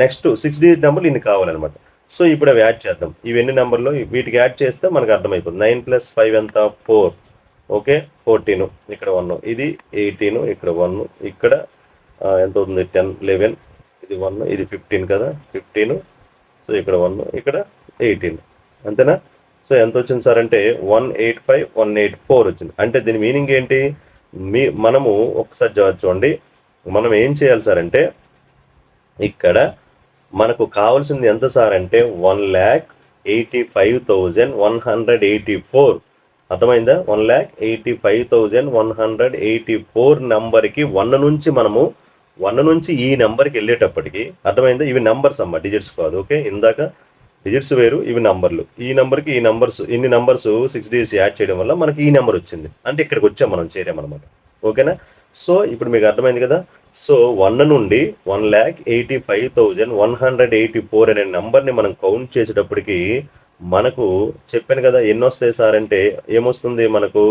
నెక్స్ట్ 6 డిజిట్ నెంబర్లు ఇన్ని కావాలన్నమాట. సో ఇప్పుడు అవి యాడ్ చేద్దాం. ఇవి ఎన్ని నెంబర్లు? వీటికి యాడ్ చేస్తే మనకు అర్థమైపోతుంది. 9 + 5 ఎంత? 4. ఓకే, 14. ఇక్కడ 1. ఇది 18. ఇక్కడ 1. ఇక్కడ ఎంత అవుతుంది? 10 11. ఇది 1. ఇది 15 కదా, 15. సో ఇక్కడ 1. ఇక్కడ 18. అంతేనా? సో ఎంత వచ్చింది సార్ అంటే 185,184 వచ్చింది. అంటే దీని మీనింగ్ ఏంటి? మనము ఒకసారి చూడండి, మనం ఏం చేయాలి సార్ అంటే ఇక్కడ మనకు కావాల్సింది ఎంత సార్ అంటే 1,85,184. అర్థమైందా? 1,85,184 నంబర్కి 1 నుంచి మనము 1 నుంచి ఈ నెంబర్కి వెళ్ళేటప్పటికి, అర్థమైందా? ఇవి నంబర్స్ అమ్మ, డిజిట్స్ కాదు. ఓకే, ఇందాక డిజిట్స్ వేరు, ఇవి నంబర్లు. ఈ నెంబర్కి ఈ నంబర్స్, ఇన్ని నంబర్స్ 6 డిజిట్స్ యాడ్ చేయడం వల్ల మనకి ఈ నెంబర్ వచ్చింది. అంటే ఇక్కడికి వచ్చాం, మనం చేరామన్నమాట. ఓకేనా? సో ఇప్పుడు మీకు అర్థమైంది కదా. సో 1 నుండి 1,85,184 అనే నెంబర్ని మనం కౌంట్ చేసేటప్పటికి మనకు చెప్పాను కదా ఎన్ని వస్తాయి సార్ అంటే ఏమొస్తుంది మనకు?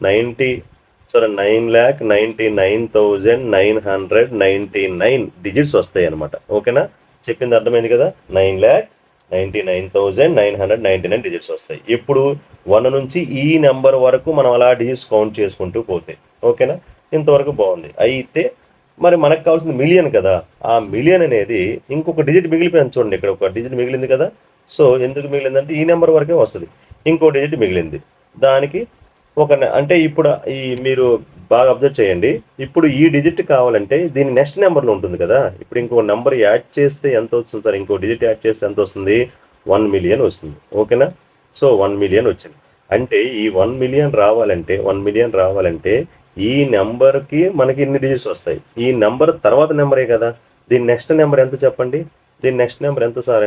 9,99,999 డిజిట్స్ వస్తాయి అనమాట. ఓకేనా? చెప్పింది అర్థమైంది కదా. 9,99,999 డిజిట్స్ వస్తాయి. ఇప్పుడు 1 నుంచి ఈ నెంబర్ వరకు మనం అలా డిజిట్స్ కౌంట్ చేసుకుంటూ పోతే. ఓకేనా? ఇంతవరకు బాగుంది. అయితే మరి మనకు కావాల్సింది మిలియన్ కదా. ఆ మిలియన్ అనేది ఇంకొక డిజిట్ మిగిలిపోయింది. చూడండి, ఇక్కడ ఒక డిజిట్ మిగిలింది కదా. సో ఎందుకు మిగిలిందంటే ఈ నెంబర్ వరకే వస్తుంది. ఇంకో డిజిట్ మిగిలింది. దానికి అంటే ఇప్పుడు మీరు బాగా అబ్జర్వ్ చేయండి. ఇప్పుడు ఈ డిజిట్ కావాలంటే దీని నెక్స్ట్ నెంబర్లో ఉంటుంది కదా. ఇప్పుడు ఇంకో నెంబర్ యాడ్ చేస్తే ఎంత వస్తుంది సార్? ఇంకో డిజిట్ యాడ్ చేస్తే ఎంత వస్తుంది? 1 million వస్తుంది. ఓకేనా? సో 1 million వచ్చింది. అంటే ఈ 1 million రావాలంటే ఈ నెంబర్కి మనకి ఇన్ని డిజిట్స్ వస్తాయి. ఈ నెంబర్ తర్వాత నెంబరే కదా. దీని నెక్స్ట్ నెంబర్ ఎంత చెప్పండి? దీని నెక్స్ట్ నెంబర్ ఎంత సార్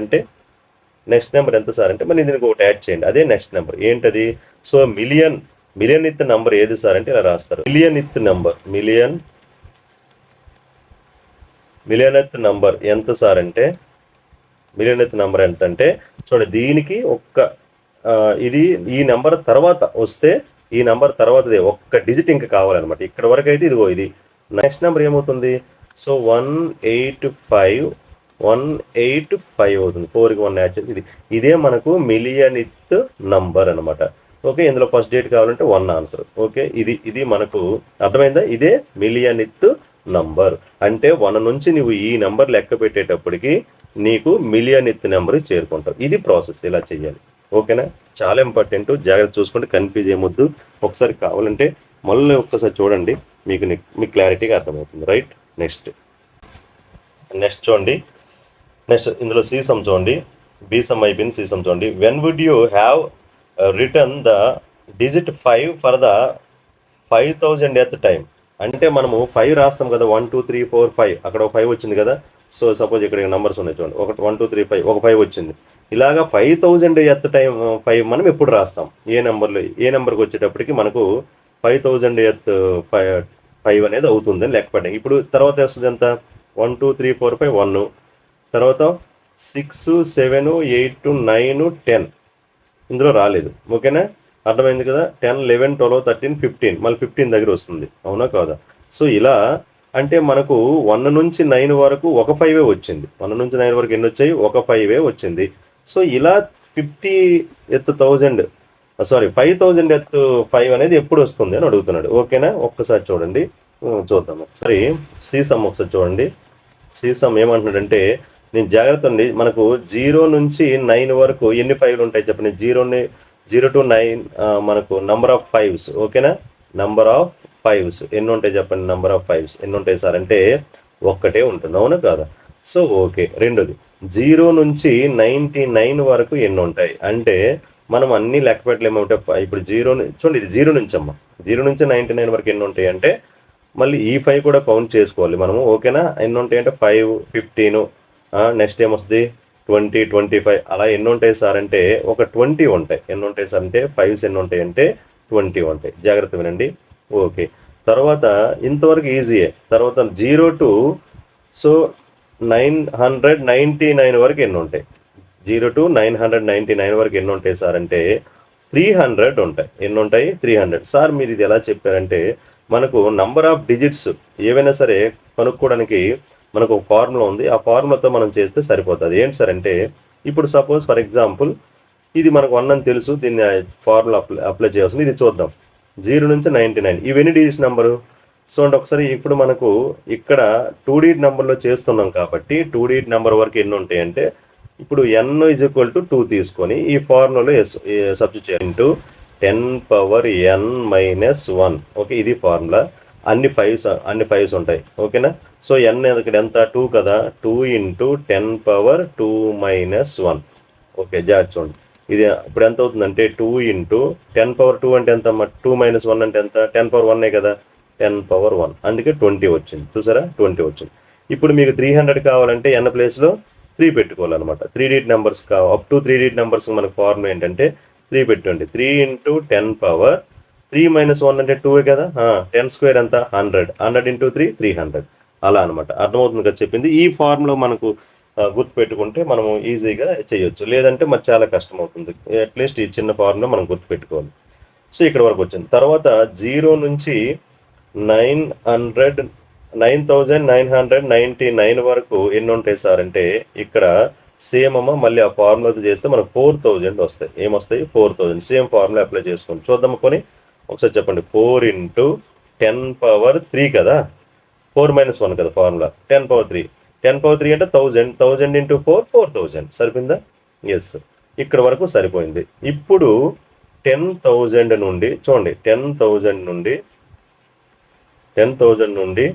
అంటే మరి దీనికి ఒకటి యాడ్ చేయండి. అదే నెక్స్ట్ నెంబర్. ఏంటది? సో మిలియన్ ఇత్ నెంబర్ ఏది సార్ అంటే ఇలా రాస్తారు. మిలియన్ మిలియనెత్ నంబర్ ఎంత సార్ అంటే, మిలియనెత్ నంబర్ ఎంత అంటే చూడండి, దీనికి ఇది ఈ నెంబర్ తర్వాత వస్తే, ఈ నెంబర్ తర్వాతదే ఒక్క డిజిట్ ఇంకా కావాలన్నమాట. ఇక్కడ వరకు అయితే ఇదిగో ఇది నెక్స్ట్ నెంబర్ ఏమవుతుంది, సో 185 అవుతుంది. 4కి 1 యాడ్ చేసి ఇదే మనకు మిలియనిత్ నంబర్ అనమాట. ఓకే, ఇందులో ఫస్ట్ డేట్ కావాలంటే 1 ఆన్సర్. ఓకే, ఇది మనకు అర్థమైందా, ఇదే మిలియనిత్ నంబర్ అంటే 1 నుంచి నువ్వు ఈ నెంబర్ లెక్క పెట్టేటప్పటికి నీకు మిలియనిత్ నెంబర్ చేరుకుంటావు. ఇది ప్రాసెస్, ఇలా చెయ్యాలి. ఓకేనా, చాలా ఇంపార్టెంట్, జాగ్రత్త చూసుకోండి, కన్ఫ్యూజ్ ఏమొద్దు. ఒకసారి కావాలంటే మళ్ళీ ఒక్కసారి చూడండి, మీకు క్లారిటీగా అర్థమవుతుంది. రైట్, నెక్స్ట్ చూడండి. నెక్స్ట్ ఇందులో సి సమ్ చూడండి, బి సమ్ అయిపోయింది, సి సమ్ చూడండి. When would you have return the digit 5 for the 5000th time? అంటే మనము 5 రాస్తాం కదా, 1 2 3 4 5, అక్కడ ఒక 5 వచ్చింది కదా. సో సపోజ్ ఇక్కడ నంబర్స్ ఉన్నాయి చూడండి, 1 2 3 5, ఒక 5 వచ్చింది. ఇలాగా 5000th టైం 5 మనం ఎప్పుడు రాస్తాం, ఏ నెంబర్కి వచ్చేటప్పటికి మనకు 5000th 5 అనేది అవుతుందని లెక్కపడ్డాం. ఇప్పుడు తర్వాత వస్తుంది ఎంత, 1 2 3 4 5 1, తర్వాత 6 7 8 9 10 ఇందులో రాలేదు. ఓకేనా, అర్థమైంది కదా. 10 11 12 13 15, మళ్ళీ 15 దగ్గర వస్తుంది, అవునా కాదా. సో ఇలా అంటే మనకు 1 నుంచి 9 వరకు ఒక 5 వచ్చింది. 1 నుంచి 9 వరకు ఎన్ని వచ్చాయి, ఒక 5 వచ్చింది. సో ఇలా 5000th 5 అనేది ఎప్పుడు వస్తుంది అని అడుగుతున్నాడు. ఓకేనా, ఒక్కసారి చూడండి, చూద్దాం ఒకసారి. సీసమ్ ఒకసారి చూడండి. సీసమ్ ఏమంటున్నాడంటే, నేను జాగ్రత్త అండి, మనకు 0 నుంచి 9 వరకు ఎన్ని 5లు ఉంటాయి చెప్పండి. 0 to 9 మనకు నంబర్ ఆఫ్ 5s. ఓకేనా, నంబర్ ఆఫ్ 5s ఎన్ని ఉంటాయి చెప్పండి. నంబర్ ఆఫ్ 5s ఎన్ని ఉంటాయి సార్ అంటే ఒక్కటే ఉంటుంది, అవునా కాదా. సో ఓకే, రెండోది 0 నుంచి 99 వరకు ఎన్ని ఉంటాయి అంటే మనం అన్ని లెక్క పెట్టలేమంటే, ఇప్పుడు 0 చూడండి, ఇది 0 నుంచి అమ్మ, 0 నుంచి 99 వరకు ఎన్ని ఉంటాయి అంటే మళ్ళీ ఈ 5 కూడా కౌంట్ చేసుకోవాలి మనము. ఓకేనా, ఎన్ని ఉంటాయి అంటే 5 15, నెక్స్ట్ ఏమొస్తుంది 20 25, అలా ఎన్ని ఉంటాయి సార్ అంటే ఒక 20 ఉంటాయి. ఎన్ని ఉంటాయి సార్ అంటే 5s ఎన్ని ఉంటాయి అంటే 20 ఉంటాయి. జాగ్రత్త వినండి. ఓకే, తర్వాత ఇంతవరకు ఈజీయే. తర్వాత 0 to 999 వరకు ఎన్ని ఉంటాయి, 0 to 999 వరకు ఎన్ని ఉంటాయి సార్ అంటే 300 ఉంటాయి. ఎన్ని ఉంటాయి, 300. సార్ మీరు ఇది ఎలా చెప్పారంటే, మనకు నంబర్ ఆఫ్ డిజిట్స్ ఏవైనా సరే కనుక్కోవడానికి మనకు ఒక ఫార్ములా ఉంది, ఆ ఫార్ములాతో మనం చేస్తే సరిపోతుంది. ఏంటి సార్ అంటే, ఇప్పుడు సపోజ్ ఫర్ ఎగ్జాంపుల్ ఇది మనకు 1 అని తెలుసు, దీన్ని ఫార్ములా అప్లై చేయాల్సింది. ఇది చూద్దాం, 0 నుంచి 99 ఇవి ఎన్ని డిజిట్స్ నెంబరు. సో అంటే ఒకసారి ఇప్పుడు మనకు ఇక్కడ 2 digit నెంబర్లో చేస్తున్నాం కాబట్టి 2 digit నెంబర్ వరకు ఎన్ని ఉంటాయి అంటే, ఇప్పుడు n = 2 తీసుకొని ఈ ఫార్ములాలో సబ్స్టిట్యూట్ చేయాలి. Into 10⁻n-1. ఓకే, ఇది ఫార్ములా. అన్ని 5s ఉంటాయి. ఓకేనా, సో n ఇక్కడ ఎంత 2 కదా, 2 × 10⁻2-1. ఓకే, జాగ్రత్త చూడండి, ఇది ఇప్పుడు ఎంత అవుతుందంటే 2 × 10⁻2 అంటే ఎంత, 2 - 1 అంటే ఎంత, 10⁻1 కదా, 10⁻1, అందుకే 20 వచ్చింది. చూసారా, 20 వచ్చింది. ఇప్పుడు మీకు 300 కావాలంటే n ప్లేస్లో 3 పెట్టుకోవాలన్నమాట. 3 digit numbers up to 3 digit numbers మనకు ఫార్ములా ఏంటంటే 3 పెట్టండి. 3 × 10⁻3 - 1 అంటే 2 కదా, 10² ఎంత 100, 100 × 3 300, అలా అనమాట. అర్థమవుతుంది కదా చెప్పింది. ఈ ఫార్ములా మనకు గుర్తు పెట్టుకుంటే మనము ఈజీగా చేయొచ్చు, లేదంటే మరి చాలా కష్టం అవుతుంది. అట్లీస్ట్ ఈ చిన్న ఫార్ములా మనం గుర్తు పెట్టుకోవాలి. సో ఇక్కడ వరకు వచ్చింది. తర్వాత 0 నుంచి 9999 వరకు ఎన్ని ఉంటాయి సార్ అంటే, ఇక్కడ సేమ్ అమ్మ, మళ్ళీ ఆ ఫార్ములాతో చేస్తే మనకు 4000 వస్తాయి. ఏమొస్తాయి, 4000. సేమ్ ఫార్ములా అప్లై చేసుకోండి, చూద్దాం కొని. ఒకసారి చెప్పండి, 4 × 10⁻3 కదా, 4 - 1 కదా ఫార్ములా, 10⁻3. 10⁻3 అంటే 1000, 1000 × 4 4000. సరిపోయిందా, ఎస్, ఇక్కడ వరకు సరిపోయింది. ఇప్పుడు 10,000 నుండి చూడండి, 10,000 నుండి 10,000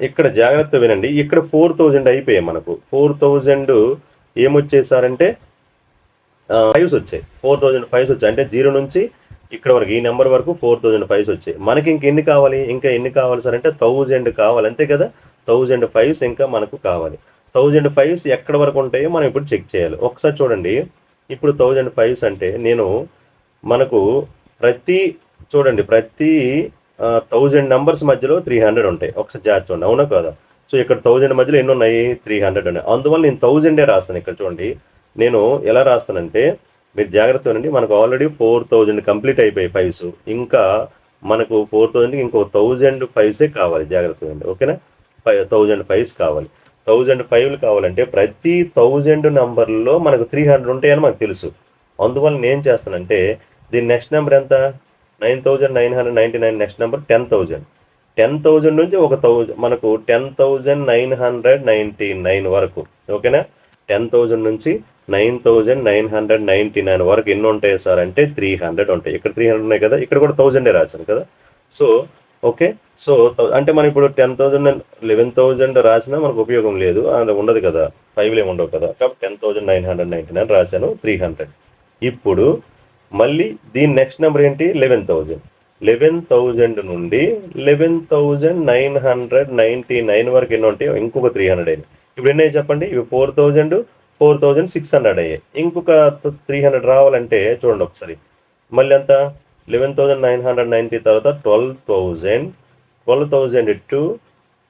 ఇక్కడ జాగ్రత్త వినండి, ఇక్కడ 4000 అయిపోయాయి. మనకు 4000 ఏమొచ్చేసారంటే 5s వచ్చాయి. 4000 5s వచ్చాయి అంటే 0 నుంచి ఇక్కడ వరకు ఈ నెంబర్ వరకు 4000 5s వచ్చాయి. మనకి ఇంకెన్ని కావాలి, ఇంకా ఎన్ని కావాలి సార్ అంటే 1000 కావాలి, అంతే కదా. 1000 5s ఇంకా మనకు కావాలి. 1000 5s ఎక్కడ వరకు ఉంటాయో మనం ఇప్పుడు చెక్ చేయాలి. ఒకసారి చూడండి, ఇప్పుడు 1000 5s అంటే మనకు ప్రతి 1000 నెంబర్స్ మధ్యలో 300 ఉంటాయి. ఒకసారి జాగ్రత్త చూడండి. అవునా కాదా? సో ఇక్కడ 1000 మధ్యలో ఎన్ని ఉన్నాయి? 300 ఉన్నాయి. అందువల్ల నేను 1000 రాస్తాను. ఇక్కడ చూడండి, నేను ఎలా రాస్తానంటే, మీరు జాగ్రత్తగా వినండి. మనకు ఆల్రెడీ 4000 కంప్లీట్ అయిపోయాయి ఫైవ్స్. ఇంకా మనకు 4000కి ఇంకో 1000 ఫైవ్సే కావాలి. జాగ్రత్తగా వినండి. ఓకేనా? 1000 ఫైవ్స్ కావాలి. 1000 ఫైవ్లు కావాలంటే ప్రతి 1000 నంబర్లో మనకు 300 ఉంటాయని మనకు తెలుసు. అందువల్ల నేను చేస్తానంటే, దీని నెక్స్ట్ నెంబర్ ఎంత? 9999. Next number 10,000. 10,000 నుంచి ఒక 1000 మనకు 10,999 వరకు. ఓకేనా? 10,000 నుంచి 9,999 వరకు ఎన్ని ఉంటాయి సార్ అంటే 300 ఉంటాయి. ఇక్కడ 300 ఉన్నాయి కదా, ఇక్కడ కూడా 1000 రాశాను కదా. సో ఓకే, సో అంటే మనం ఇప్పుడు 10,000 11,000 రాసినా మనకు ఉపయోగం లేదు, అది ఉండదు కదా, ఫైవ్లు ఏమి ఉండవు కదా. కాబట్టి 10,999 రాశాను, 300. ఇప్పుడు మళ్ళీ దీని నెక్స్ట్ నెంబర్ ఏంటి? 11,000. 11,000 నుండి 11,999 వరకు ఎన్ని ఉంటాయి? ఇంకొక 300 అయ్యాయి. ఇప్పుడు ఎన్ని అయ్యాయి చెప్పండి? ఇవి 4,000, 4,600 అయ్యాయి. ఇంకొక 300 రావాలంటే చూడండి ఒకసారి, మళ్ళీ ఎంత? 11,990 తర్వాత 12,000, 12,000 టు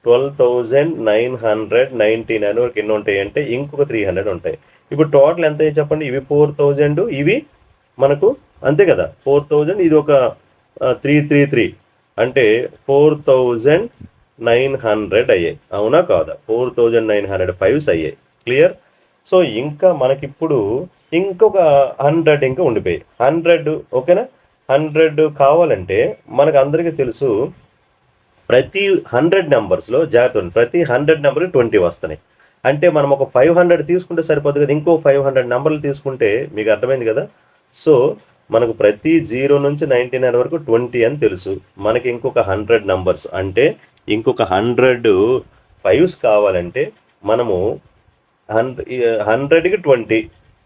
12,999 వరకు ఎన్ని ఉంటాయి అంటే ఇంకొక 300 ఉంటాయి. ఇప్పుడు టోటల్ ఎంత అయ్యాయి చెప్పండి? ఇవి 4,000, ఇవి మనకు అంతే కదా 4,000, ఇది ఒక 333 అంటే 4,900 అయ్యాయి. అవునా కాదా? 4,900 ఫైవ్స్ అయ్యాయి. క్లియర్? సో ఇంకా మనకిప్పుడు ఇంకొక 100 ఇంకా ఉండిపోయాయి. 100 ఓకేనా? 100 కావాలంటే మనకు అందరికీ తెలుసు, ప్రతి 100 నెంబర్స్లో జాగ్రత్త, ప్రతి 100 నెంబర్కి 20 వస్తున్నాయి. అంటే మనం ఒక 500 తీసుకుంటే సరిపోతుంది కదా, ఇంకో 500 నెంబర్లు తీసుకుంటే మీకు అర్థమైంది కదా. సో మనకు ప్రతి 0 నుంచి 99 వరకు 20 అని తెలుసు. మనకి ఇంకొక 100 నెంబర్స్ అంటే ఇంకొక 100 ఫైవ్స్ కావాలంటే మనము 100కి 20,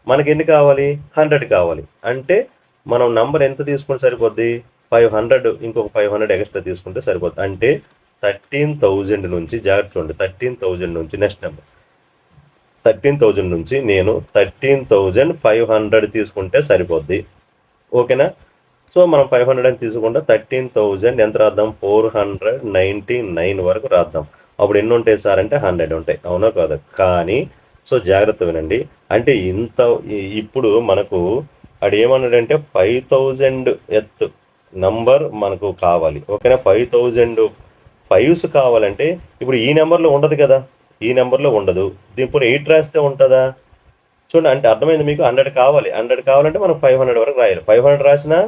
మనకి ఎన్ని కావాలి? 100 కావాలి. అంటే మనం నంబర్ ఎంత తీసుకుంటే సరిపోద్ది? 500, ఇంకొక 500 ఎక్స్ట్రా తీసుకుంటే సరిపోద్ది. అంటే 13,000 నుంచి, జాగ్రత్త చూడండి, 13,000 నుంచి నెక్స్ట్ నెంబర్ 13,000 నుంచి నేను 13,500 తీసుకుంటే సరిపోద్ది. ఓకేనా? సో మనం 500 అని తీసుకుంటే 13,000 ఎంత రాద్దాం? 499 వరకు రాద్దాం. అప్పుడు ఎన్ని ఉంటాయి సార్ అంటే 100 ఉంటాయి. అవునా కాదు? కానీ సో జాగ్రత్త వినండి, అంటే ఇంత ఇప్పుడు మనకు అది ఏమన్నాడంటే 5,000 ఎత్ నంబర్ మనకు కావాలి. ఓకేనా? 5,000 ఫైవ్స్ కావాలంటే ఇప్పుడు ఈ నెంబర్లో ఉండదు కదా, ఈ నెంబర్లో ఉండదు. ఇప్పుడు 8 రాస్తే ఉంటుందా? చూడండి, అంటే అర్థమైంది మీకు. 100 కావాలి. 100 కావాలంటే మనం 500 వరకు రాయాలి. 500 రాసినా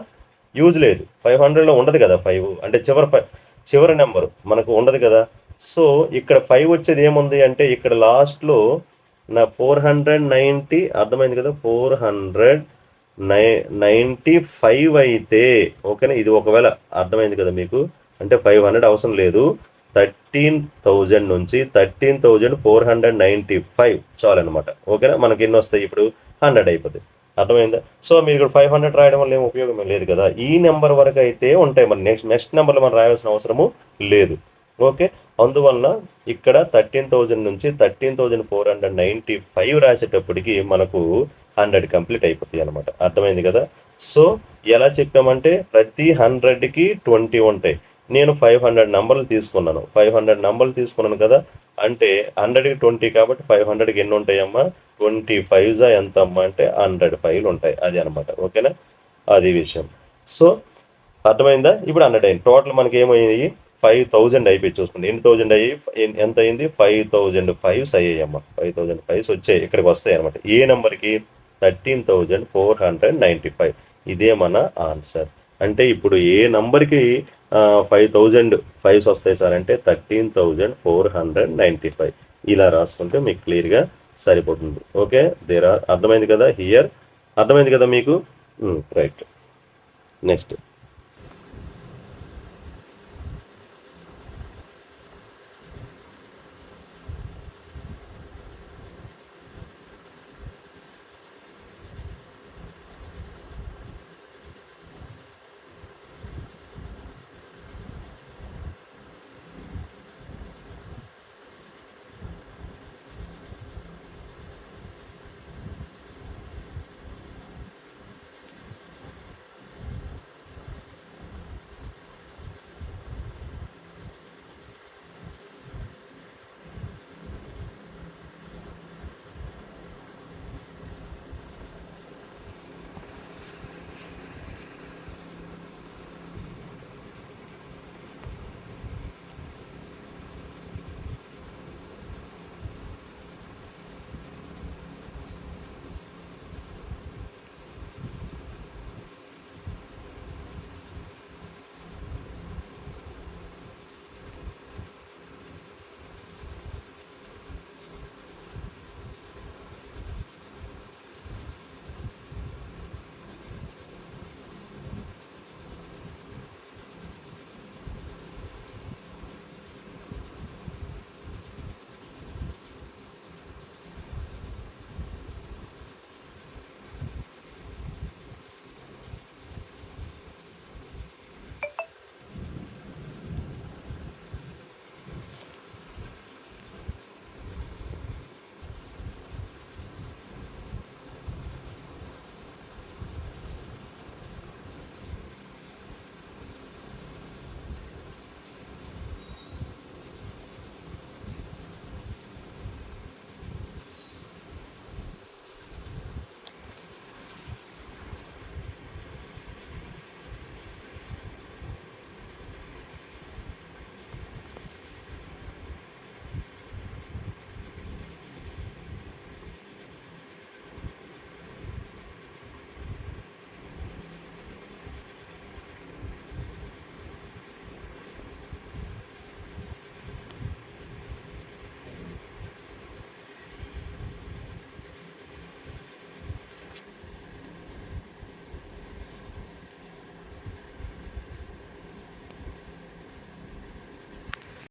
యూజ్ లేదు, 500లో ఉండదు కదా 5, అంటే చివరి నెంబరు మనకు ఉండదు కదా. సో ఇక్కడ 5 వచ్చేది ఏముంది అంటే ఇక్కడ లాస్ట్లో నా 490, అర్థమైంది కదా, 495 అయితే ఓకేనా. ఇది ఒకవేళ అర్థమైంది కదా మీకు, అంటే 500 అవసరం లేదు. 13,000 నుంచి 13,495 చాలు అనమాట. ఓకేనా? మనకి ఎన్ని వస్తాయి? ఇప్పుడు 100 అయిపోతుంది. అర్థమైందా? సో మీరు ఇక్కడ 500 రాయడం వల్ల ఏం ఉపయోగం లేదు కదా. ఈ నెంబర్ వరకు అయితే ఉంటాయి, మరి నెక్స్ట్ నెంబర్లో మనం రాయాల్సిన అవసరము లేదు. ఓకే, అందువలన ఇక్కడ 13,000 నుంచి 13,495 రాసేటప్పటికి మనకు 100 కంప్లీట్ అయిపోతాయి అనమాట. అర్థమైంది కదా. సో ఎలా చెప్పామంటే ప్రతి 100కి 20 ఉంటాయి. నేను 500 నంబర్లు తీసుకున్నాను. 500 నంబర్లు తీసుకున్నాను కదా, అంటే 100కి 20 కాబట్టి 500కి ఎన్ని ఉంటాయమ్మా? 25 ఎంత అమ్మా అంటే 100 ఫైవ్లు ఉంటాయి. అది అనమాట. ఓకేనా? అది విషయం. సో అర్థమైందా? ఇప్పుడు 100 అయింది. టోటల్ మనకి ఏమయ్యాయి? 5,000 అయిపోయి. చూసుకోండి ఎన్ని 1000 అయ్యి, ఎంత అయింది? 5,000 ఫైవ్స్ అయ్యాయమ్మా. 5,000 ఫైవ్స్ వచ్చాయి, ఇక్కడికి వస్తాయి అనమాట. ఏ నెంబర్కి? 13,495. ఇదే మన ఆన్సర్. అంటే ఇప్పుడు ఏ నంబర్కి 5,000 ఫైవ్స్ వస్తాయి సార్ అంటే 13,495. ఇలా రాసుకుంటే మీకు క్లియర్గా సరిపోతుంది. ఓకే, అర్థమైంది కదా? హియర్ అర్థమైంది కదా మీకు? రైట్. నెక్స్ట్